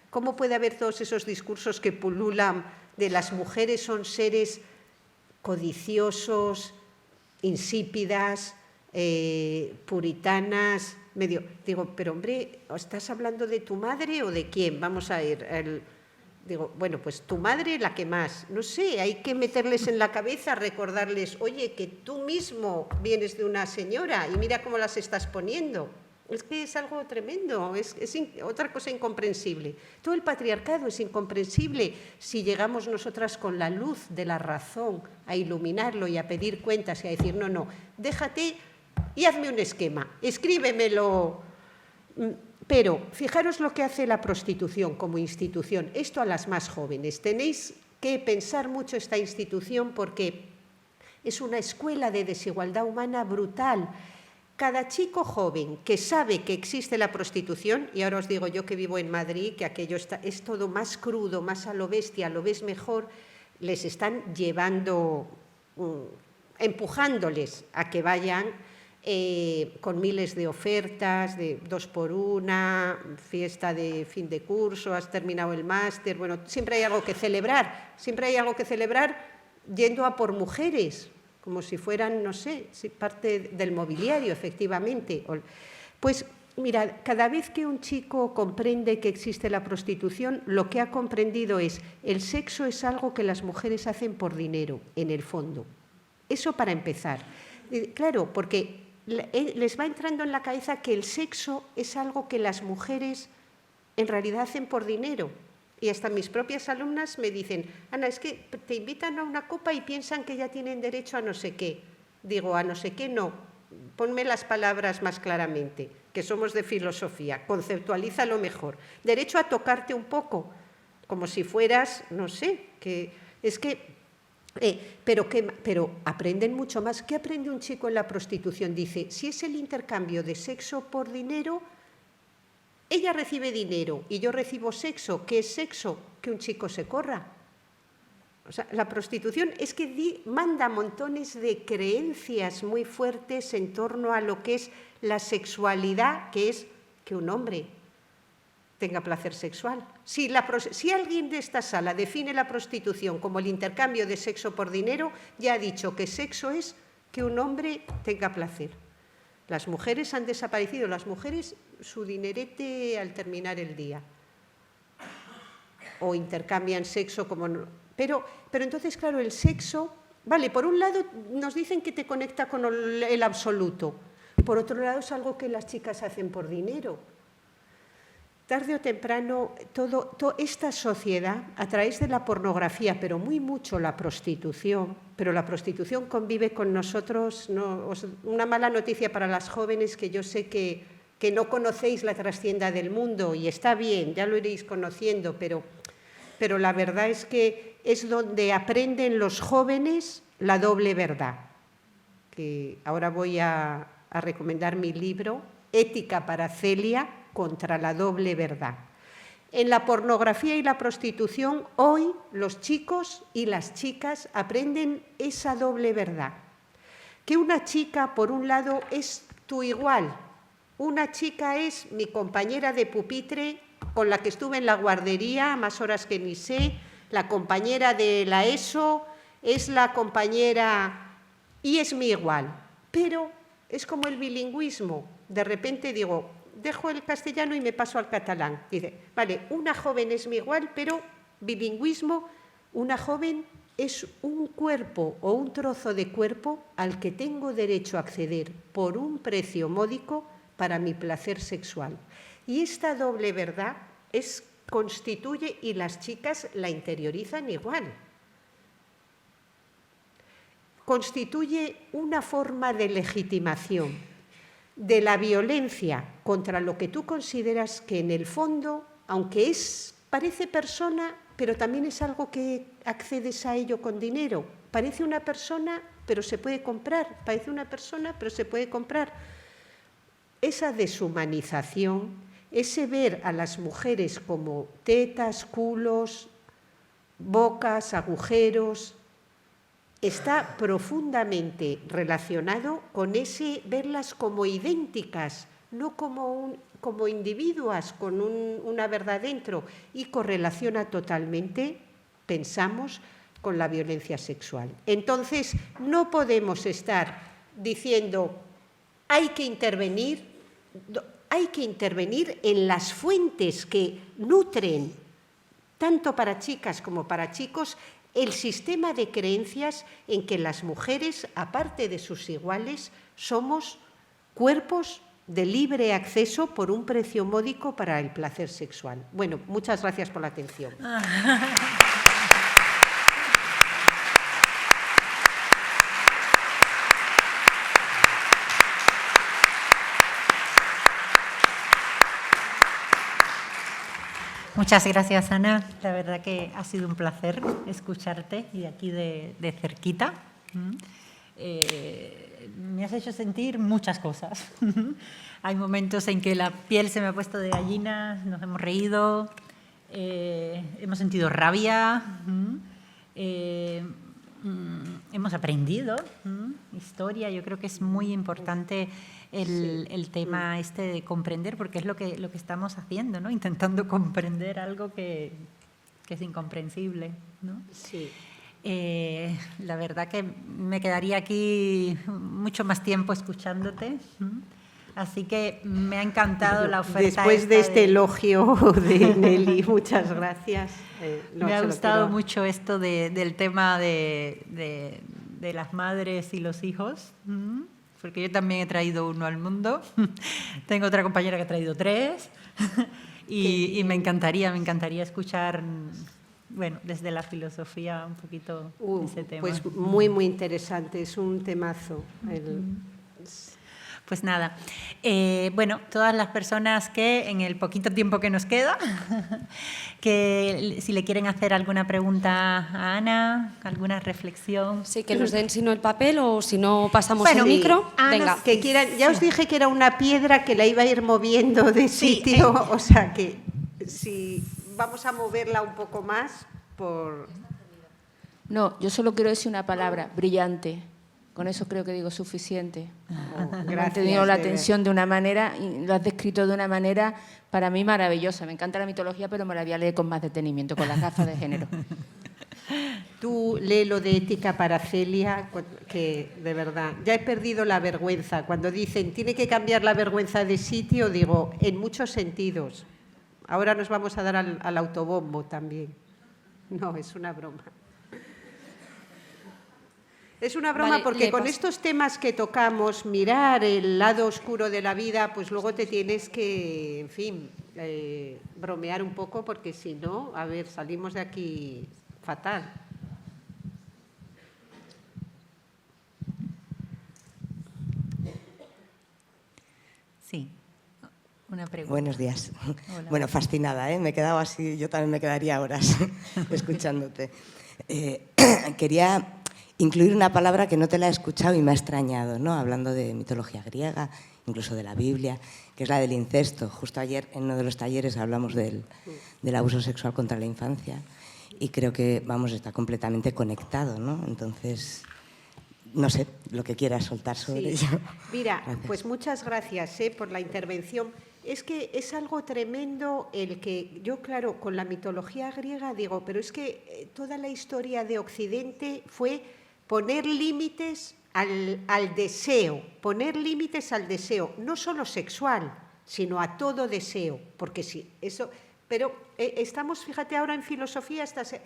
¿Cómo puede haber todos esos discursos que pululan de las mujeres son seres codiciosos, insípidas, puritanas? Digo, pero hombre, ¿estás hablando de tu madre o de quién? Vamos a ir. Digo, bueno, pues tu madre la que más. No sé, hay que meterles en la cabeza, recordarles, oye, que tú mismo vienes de una señora y mira cómo las estás poniendo. Es que es algo tremendo, es otra cosa incomprensible. Todo el patriarcado es incomprensible si llegamos nosotras con la luz de la razón a iluminarlo y a pedir cuentas y a decir, no, déjate y hazme un esquema, escríbemelo. Pero fijaros lo que hace la prostitución como institución. Esto a las más jóvenes. Tenéis que pensar mucho esta institución porque es una escuela de desigualdad humana brutal. Cada chico joven que sabe que existe la prostitución, y ahora os digo yo que vivo en Madrid, que aquello es todo más crudo, más a lo bestia, lo ves mejor, les están llevando, empujándoles a que vayan con miles de ofertas, de 2x1, fiesta de fin de curso, has terminado el máster, bueno, siempre hay algo que celebrar yendo a por mujeres, como si fueran, no sé, parte del mobiliario, efectivamente. Pues mira, cada vez que un chico comprende que existe la prostitución, lo que ha comprendido es el sexo es algo que las mujeres hacen por dinero, en el fondo. Eso para empezar. Claro, porque les va entrando en la cabeza que el sexo es algo que las mujeres en realidad hacen por dinero. Y hasta mis propias alumnas me dicen, Ana, es que te invitan a una copa y piensan que ya tienen derecho a no sé qué. Digo, a no sé qué no. Ponme las palabras más claramente, que somos de filosofía, conceptualízalo mejor. Derecho a tocarte un poco, como si fueras, no sé, que es que... Pero aprenden mucho más. ¿Qué aprende un chico en la prostitución? Dice, si es el intercambio de sexo por dinero, ella recibe dinero y yo recibo sexo. ¿Qué es sexo? Que un chico se corra. O sea, la prostitución es que manda montones de creencias muy fuertes en torno a lo que es la sexualidad, que es que un hombre tenga placer sexual. Si alguien de esta sala define la prostitución como el intercambio de sexo por dinero, ya ha dicho que sexo es que un hombre tenga placer. Las mujeres han desaparecido, las mujeres su dinerete al terminar el día. O intercambian sexo como... Pero entonces, claro, el sexo... Vale, por un lado nos dicen que te conecta con el absoluto. Por otro lado es algo que las chicas hacen por dinero. Tarde o temprano, esta sociedad, a través de la pornografía, pero muy mucho la prostitución, pero la prostitución convive con nosotros. Una mala noticia para las jóvenes, que yo sé que no conocéis la trastienda del mundo, y está bien, ya lo iréis conociendo, pero la verdad es que es donde aprenden los jóvenes la doble verdad. Que ahora voy a recomendar mi libro, Ética para Celia, contra la doble verdad. En la pornografía y la prostitución, hoy los chicos y las chicas aprenden esa doble verdad. Que una chica, por un lado, es tu igual. Una chica es mi compañera de pupitre con la que estuve en la guardería, más horas que ni sé, la compañera de la ESO, es la compañera y es mi igual. Pero es como el bilingüismo. De repente digo, dejo el castellano y me paso al catalán. Dice, vale, una joven es mi igual, pero bilingüismo, una joven es un cuerpo o un trozo de cuerpo al que tengo derecho a acceder por un precio módico para mi placer sexual. Y esta doble verdad constituye, y las chicas la interiorizan igual, constituye una forma de legitimación de la violencia contra lo que tú consideras que en el fondo, aunque parece persona, pero también es algo que accedes a ello con dinero. Parece una persona, pero se puede comprar. Parece una persona, pero se puede comprar. Esa deshumanización, ese ver a las mujeres como tetas, culos, bocas, agujeros, está profundamente relacionado con ese verlas como idénticas, no como individuas con una verdad dentro, y correlaciona totalmente, pensamos, con la violencia sexual. Entonces, no podemos estar diciendo hay que intervenir en las fuentes que nutren, tanto para chicas como para chicos, el sistema de creencias en que las mujeres, aparte de sus iguales, somos cuerpos de libre acceso por un precio módico para el placer sexual. Bueno, muchas gracias por la atención. Muchas gracias, Ana. La verdad que ha sido un placer escucharte y aquí de cerquita. Me has hecho sentir muchas cosas. Hay momentos en que la piel se me ha puesto de gallina, nos hemos reído, hemos sentido rabia, hemos aprendido historia. Yo creo que es muy importante el tema este de comprender, porque es lo que estamos haciendo, ¿no? Intentando comprender algo que es incomprensible, ¿no? Sí. La verdad que me quedaría aquí mucho más tiempo escuchándote. Así que me ha encantado la oferta. Después de este elogio de Nelly, muchas gracias. Me ha gustado mucho esto del tema de las madres y los hijos, porque yo también he traído uno al mundo. Tengo otra compañera que ha traído 3 y me encantaría escuchar, bueno, desde la filosofía un poquito ese tema. Pues muy, muy interesante, es un temazo. Pues nada, bueno, todas las personas que en el poquito tiempo que nos queda, que si le quieren hacer alguna pregunta a Ana, alguna reflexión. Sí, que nos den si no el papel o si no pasamos el Sí, micro. Ana, Venga. que quieran, ya os dije que era una piedra que la iba a ir moviendo de sitio, o sea que si vamos a moverla un poco más por... No, yo solo quiero decir una palabra, brillante. Con eso creo que digo suficiente. Me han tenido la atención de una manera y lo has descrito de una manera para mí maravillosa. Me encanta la mitología, pero me la voy a leer con más detenimiento, con las gafas de género. Tú lee lo de ética para Celia, que de verdad, ya he perdido la vergüenza. Cuando dicen, tiene que cambiar la vergüenza de sitio, digo, en muchos sentidos. Ahora nos vamos a dar al autobombo también. No, es una broma. Es una broma, Vale, porque con estos temas que tocamos, mirar el lado oscuro de la vida, pues luego te tienes que, en fin, bromear un poco, porque si no, a ver, salimos de aquí fatal. Sí, una pregunta. Buenos días. Hola. Bueno, fascinada, ¿eh? Me he quedado así, yo también me quedaría horas escuchándote. Quería incluir una palabra que no te la he escuchado y me ha extrañado, ¿no? Hablando de mitología griega, incluso de la Biblia, que es la del incesto. Justo ayer en uno de los talleres hablamos del abuso sexual contra la infancia y creo que, vamos, está completamente conectado, ¿no? Entonces, no sé, lo que quieras soltar sobre ello. Mira, Gracias. pues muchas gracias por la intervención. Es que es algo tremendo el que yo, claro, con la mitología griega digo, pero es que toda la historia de Occidente fue poner límites al deseo, poner límites al deseo, no solo sexual, sino a todo deseo, porque sí, eso... Pero estamos, fíjate, ahora en filosofía hasta se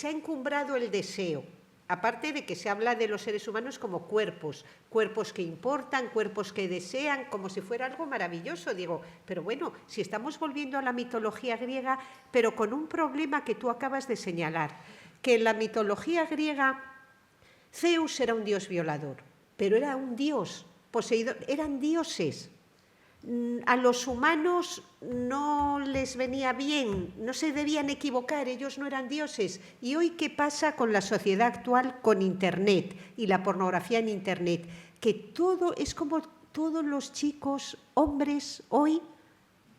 ha encumbrado el deseo, aparte de que se habla de los seres humanos como cuerpos, cuerpos que importan, cuerpos que desean, como si fuera algo maravilloso. Digo, pero bueno, si estamos volviendo a la mitología griega, pero con un problema que tú acabas de señalar, que en la mitología griega Zeus era un dios violador, pero era un dios, Poseidón, eran dioses. A los humanos no les venía bien, no se debían equivocar, ellos no eran dioses. ¿Y hoy qué pasa con la sociedad actual, con Internet y la pornografía en Internet? Que todo es como todos los chicos, hombres, hoy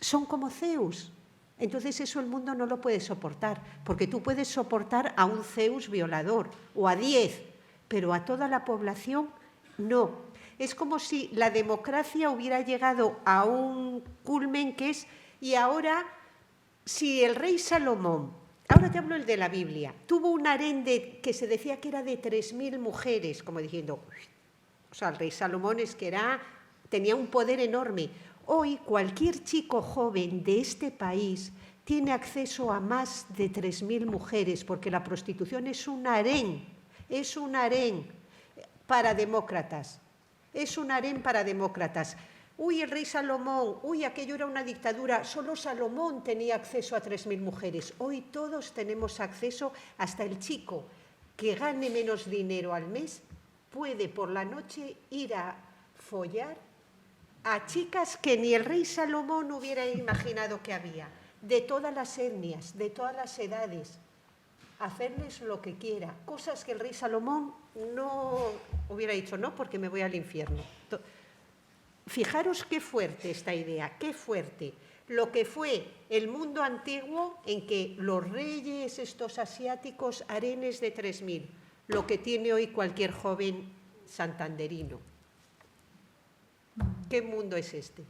son como Zeus. Entonces eso el mundo no lo puede soportar, porque tú puedes soportar a un Zeus violador o a 10, pero a toda la población no. Es como si la democracia hubiera llegado a un culmen que es, y ahora, si el rey Salomón, ahora te hablo el de la Biblia, tuvo un harén que se decía que era de 3000 mujeres, como diciendo, o sea, el rey Salomón es que tenía un poder enorme. Hoy cualquier chico joven de este país tiene acceso a más de 3000 mujeres, porque la prostitución es un harén para demócratas. Es un harén para demócratas. Uy, el rey Salomón, uy, aquello era una dictadura, solo Salomón tenía acceso a 3000 mujeres. Hoy todos tenemos acceso, hasta el chico que gane menos dinero al mes puede por la noche ir a follar a chicas que ni el rey Salomón hubiera imaginado que había, de todas las etnias, de todas las edades, hacerles lo que quiera, cosas que el rey Salomón no hubiera dicho, no, porque me voy al infierno. Fijaros qué fuerte esta idea, qué fuerte. Lo que fue el mundo antiguo en que los reyes, estos asiáticos, harenes de 3000, lo que tiene hoy cualquier joven santanderino. ¿Qué mundo es este?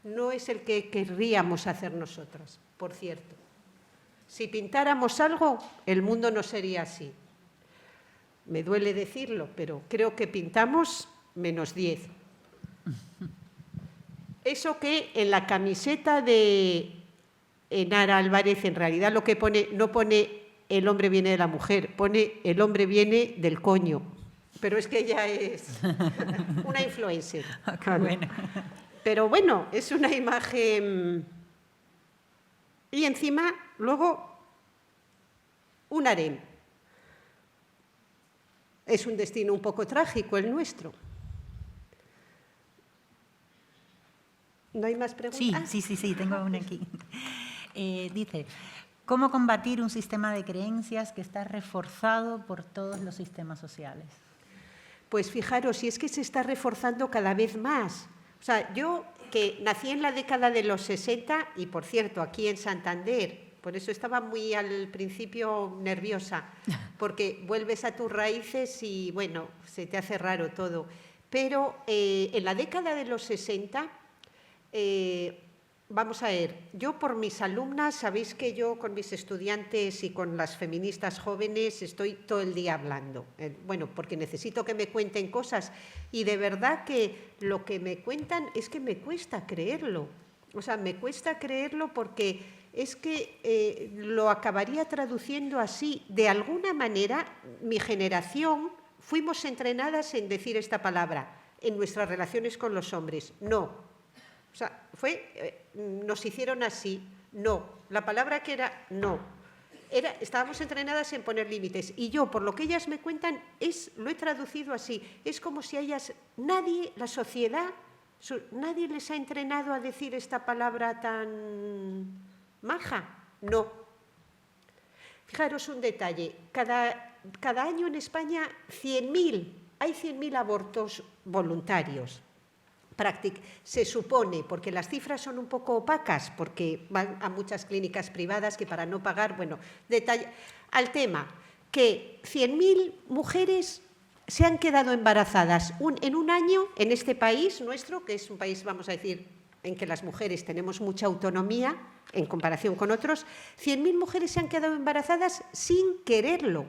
No es el que querríamos hacer nosotras, por cierto. Si pintáramos algo, el mundo no sería así. Me duele decirlo, pero creo que pintamos menos 10. Eso que en la camiseta de Enara Álvarez, en realidad lo que pone, no pone el hombre viene de la mujer, pone el hombre viene del coño. Pero es que ella es una influencer. Claro. Bueno. Pero bueno, es una imagen. Y encima, luego, un harén. Es un destino un poco trágico el nuestro. ¿No hay más preguntas? Sí, tengo una aquí. Dice, ¿cómo combatir un sistema de creencias que está reforzado por todos los sistemas sociales? Pues fijaros, si es que se está reforzando cada vez más. O sea, yo que nací en la década de los 60 y, por cierto, aquí en Santander, por eso estaba muy al principio nerviosa, porque vuelves a tus raíces y, bueno, se te hace raro todo. Pero en la década de los 60, vamos a ver, yo por mis alumnas, sabéis que yo con mis estudiantes y con las feministas jóvenes estoy todo el día hablando. Bueno, porque necesito que me cuenten cosas y de verdad que lo que me cuentan es que me cuesta creerlo. O sea, me cuesta creerlo porque es que lo acabaría traduciendo así. De alguna manera, mi generación fuimos entrenadas en decir esta palabra en nuestras relaciones con los hombres. No. O sea, nos hicieron así, no. La palabra que era no. Estábamos entrenadas en poner límites. Y yo, por lo que ellas me cuentan, lo he traducido así. Es como si nadie, la sociedad, nadie les ha entrenado a decir esta palabra tan maja. No. Fijaros un detalle. Cada año en España hay 100.000 abortos voluntarios. Se supone, porque las cifras son un poco opacas, porque van a muchas clínicas privadas que para no pagar, bueno, al tema, que 100.000 mujeres se han quedado embarazadas en un año en este país nuestro, que es un país, vamos a decir, en que las mujeres tenemos mucha autonomía en comparación con otros, 100.000 mujeres se han quedado embarazadas sin quererlo.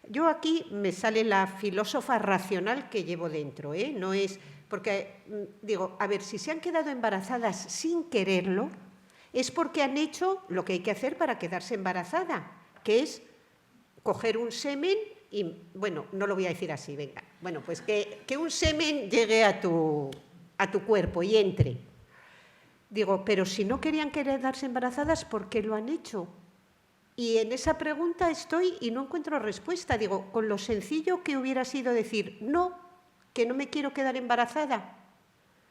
Yo aquí me sale la filósofa racional que llevo dentro, no es... Porque digo, a ver, si se han quedado embarazadas sin quererlo, es porque han hecho lo que hay que hacer para quedarse embarazada, que es coger un semen y, bueno, no lo voy a decir así, venga. Bueno, pues que un semen llegue a tu cuerpo y entre. Digo, pero si no querían quedarse embarazadas, ¿por qué lo han hecho? Y en esa pregunta estoy y no encuentro respuesta. Digo, con lo sencillo que hubiera sido decir, no, que no me quiero quedar embarazada.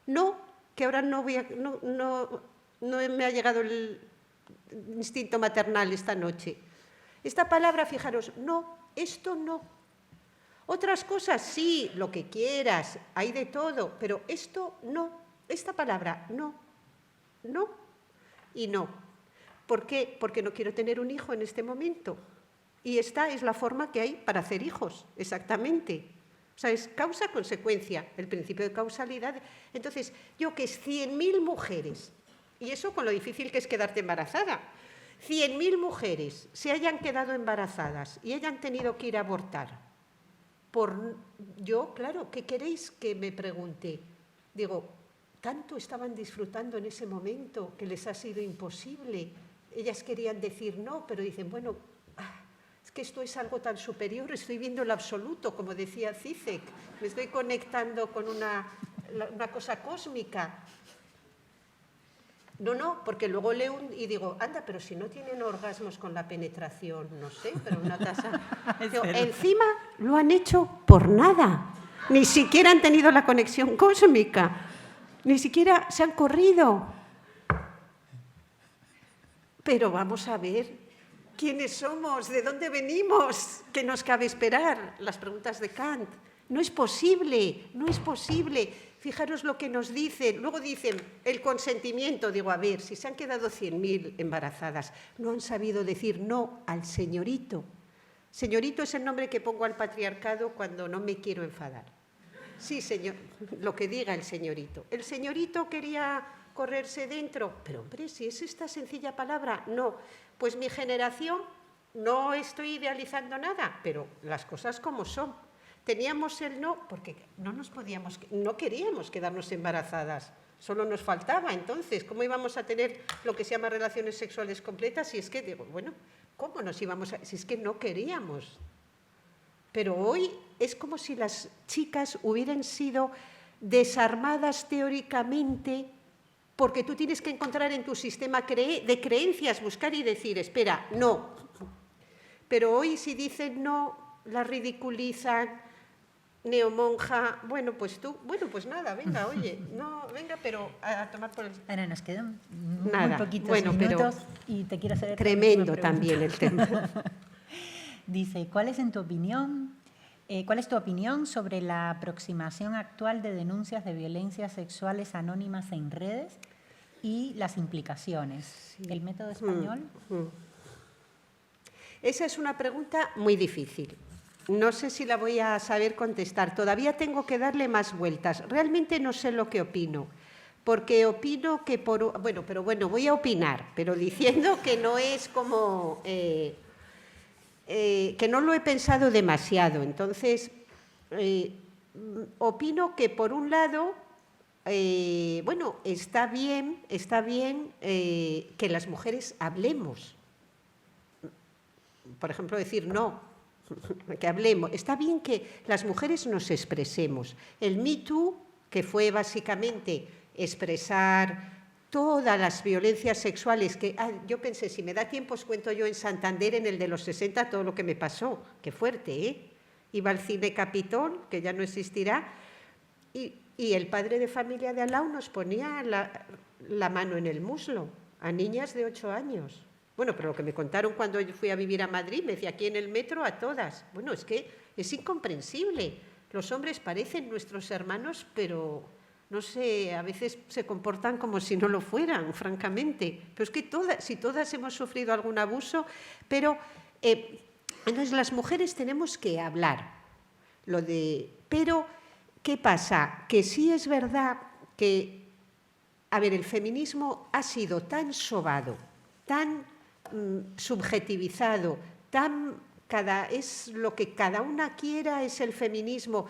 No, que ahora no me ha llegado el instinto maternal esta noche. Esta palabra, fijaros, no, esto no. Otras cosas, sí, lo que quieras, hay de todo, pero esto no, esta palabra no, no y no. ¿Por qué? Porque no quiero tener un hijo en este momento. Y esta es la forma que hay para hacer hijos, exactamente. O sea, es causa-consecuencia, el principio de causalidad. Entonces, yo que es 100.000 mujeres, y eso con lo difícil que es quedarte embarazada, 100.000 mujeres se hayan quedado embarazadas y hayan tenido que ir a abortar. Yo, claro, ¿qué queréis que me pregunte? Digo, tanto estaban disfrutando en ese momento que les ha sido imposible. Ellas querían decir no, pero dicen, bueno, es que esto es algo tan superior, estoy viendo el absoluto, como decía Zizek, me estoy conectando con una cosa cósmica. No, porque luego leo y digo, anda, pero si no tienen orgasmos con la penetración, no sé, pero una tasa... Encima lo han hecho por nada, ni siquiera han tenido la conexión cósmica, ni siquiera se han corrido. Pero vamos a ver, ¿quiénes somos? ¿De dónde venimos? ¿Qué nos cabe esperar? Las preguntas de Kant. No es posible, no es posible. Fijaros lo que nos dicen. Luego dicen el consentimiento. Digo, a ver, si se han quedado 100.000 embarazadas, no han sabido decir no al señorito. Señorito es el nombre que pongo al patriarcado cuando no me quiero enfadar. Sí, señor, lo que diga el señorito. El señorito quería correrse dentro. Pero, hombre, si es esta sencilla palabra, no. Pues mi generación, no estoy idealizando nada, pero las cosas como son. Teníamos el no porque no queríamos quedarnos embarazadas, solo nos faltaba. Entonces, ¿cómo íbamos a tener lo que se llama relaciones sexuales completas? Si es que, digo, bueno, ¿cómo nos íbamos a...? Si es que no queríamos. Pero hoy es como si las chicas hubieran sido desarmadas teóricamente, porque tú tienes que encontrar en tu sistema de creencias, buscar y decir, espera, no. Pero hoy si dicen no, las ridiculizan, neomonja, bueno, pues nada, venga, oye, no, venga, pero a tomar por el... Ana, nos quedan nada. Muy poquitos minutos y te quiero hacer... Tremendo también el tema. Dice, ¿cuál es tu opinión sobre la aproximación actual de denuncias de violencias sexuales anónimas en redes y las implicaciones? Sí. ¿El método español? Esa es una pregunta muy difícil. No sé si la voy a saber contestar. Todavía tengo que darle más vueltas. Realmente no sé lo que opino. Porque opino que voy a opinar, pero diciendo que no es como... que no lo he pensado demasiado. Entonces, opino que por un lado, está bien que las mujeres hablemos. Por ejemplo, decir no, que hablemos. Está bien que las mujeres nos expresemos. El Me Too, que fue básicamente expresar todas las violencias sexuales que... yo pensé, si me da tiempo os cuento yo en Santander, en el de los 60, todo lo que me pasó. Qué fuerte, ¿eh? Iba al cine Capitol, que ya no existirá, y el padre de familia de al lado nos ponía la mano en el muslo a niñas de 8 años. Bueno, pero lo que me contaron cuando yo fui a vivir a Madrid, me decía aquí en el metro a todas. Bueno, es que es incomprensible. Los hombres parecen nuestros hermanos, pero... no sé, a veces se comportan como si no lo fueran, francamente. Pero es que si todas hemos sufrido algún abuso, pero entonces las mujeres tenemos que hablar. Pero, ¿qué pasa? Que sí es verdad que, el feminismo ha sido tan sobado, tan subjetivizado, es lo que cada una quiera, es el feminismo.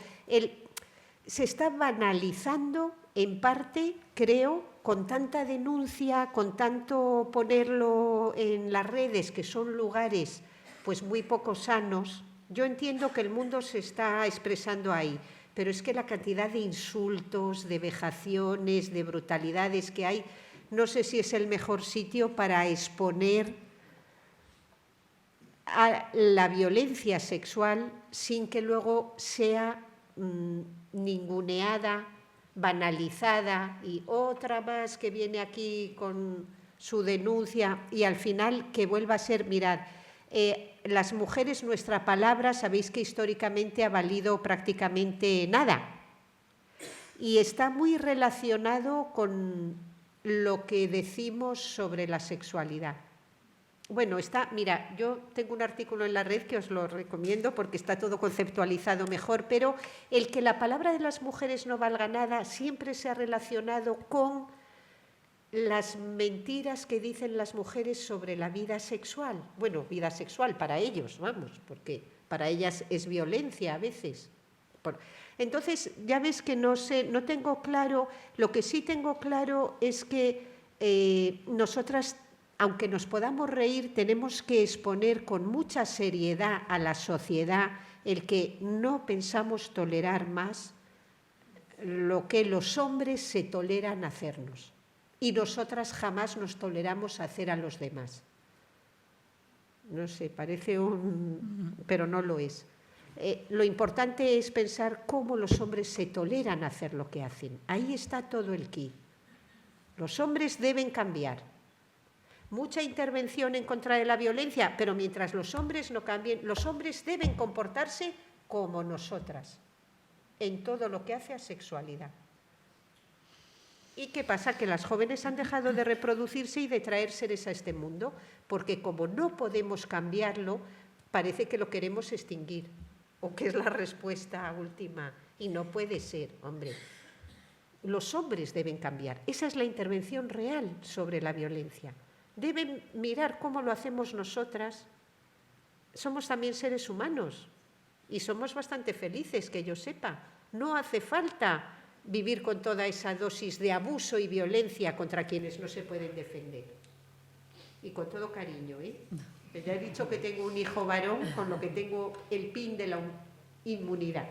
Se está banalizando, en parte, creo, con tanta denuncia, con tanto ponerlo en las redes, que son lugares pues muy poco sanos. Yo entiendo que el mundo se está expresando ahí, pero es que la cantidad de insultos, de vejaciones, de brutalidades que hay, no sé si es el mejor sitio para exponer a la violencia sexual sin que luego sea... ninguneada banalizada y otra más que viene aquí con su denuncia y al final que vuelva a ser, mirad, las mujeres, nuestra palabra, sabéis que históricamente ha valido prácticamente nada y está muy relacionado con lo que decimos sobre la sexualidad. Bueno, mira, yo tengo un artículo en la red que os lo recomiendo porque está todo conceptualizado mejor, pero el que la palabra de las mujeres no valga nada siempre se ha relacionado con las mentiras que dicen las mujeres sobre la vida sexual. Bueno, vida sexual para ellos, vamos, porque para ellas es violencia a veces. Entonces, ya ves que no tengo claro, lo que sí tengo claro es que nosotras, aunque nos podamos reír, tenemos que exponer con mucha seriedad a la sociedad el que no pensamos tolerar más lo que los hombres se toleran hacernos. Y nosotras jamás nos toleramos hacer a los demás. No sé, parece pero no lo es. Lo importante es pensar cómo los hombres se toleran hacer lo que hacen. Ahí está todo el quid. Los hombres deben cambiar. Mucha intervención en contra de la violencia, pero mientras los hombres no cambien, los hombres deben comportarse como nosotras en todo lo que hace a sexualidad. ¿Y qué pasa? Que las jóvenes han dejado de reproducirse y de traer seres a este mundo, porque como no podemos cambiarlo, parece que lo queremos extinguir, o que es la respuesta última, y no puede ser, hombre. Los hombres deben cambiar. Esa es la intervención real sobre la violencia. Deben mirar cómo lo hacemos nosotras. Somos también seres humanos y somos bastante felices, que yo sepa. No hace falta vivir con toda esa dosis de abuso y violencia contra quienes no se pueden defender. Y con todo cariño, Ya he dicho que tengo un hijo varón, con lo que tengo el pin de la inmunidad.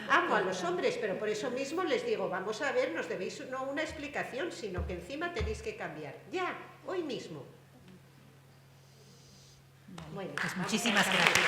Amo a los hombres, pero por eso mismo les digo, vamos a ver, nos debéis no una explicación, sino que encima tenéis que cambiar. Ya, hoy mismo. Bueno, pues muchísimas gracias.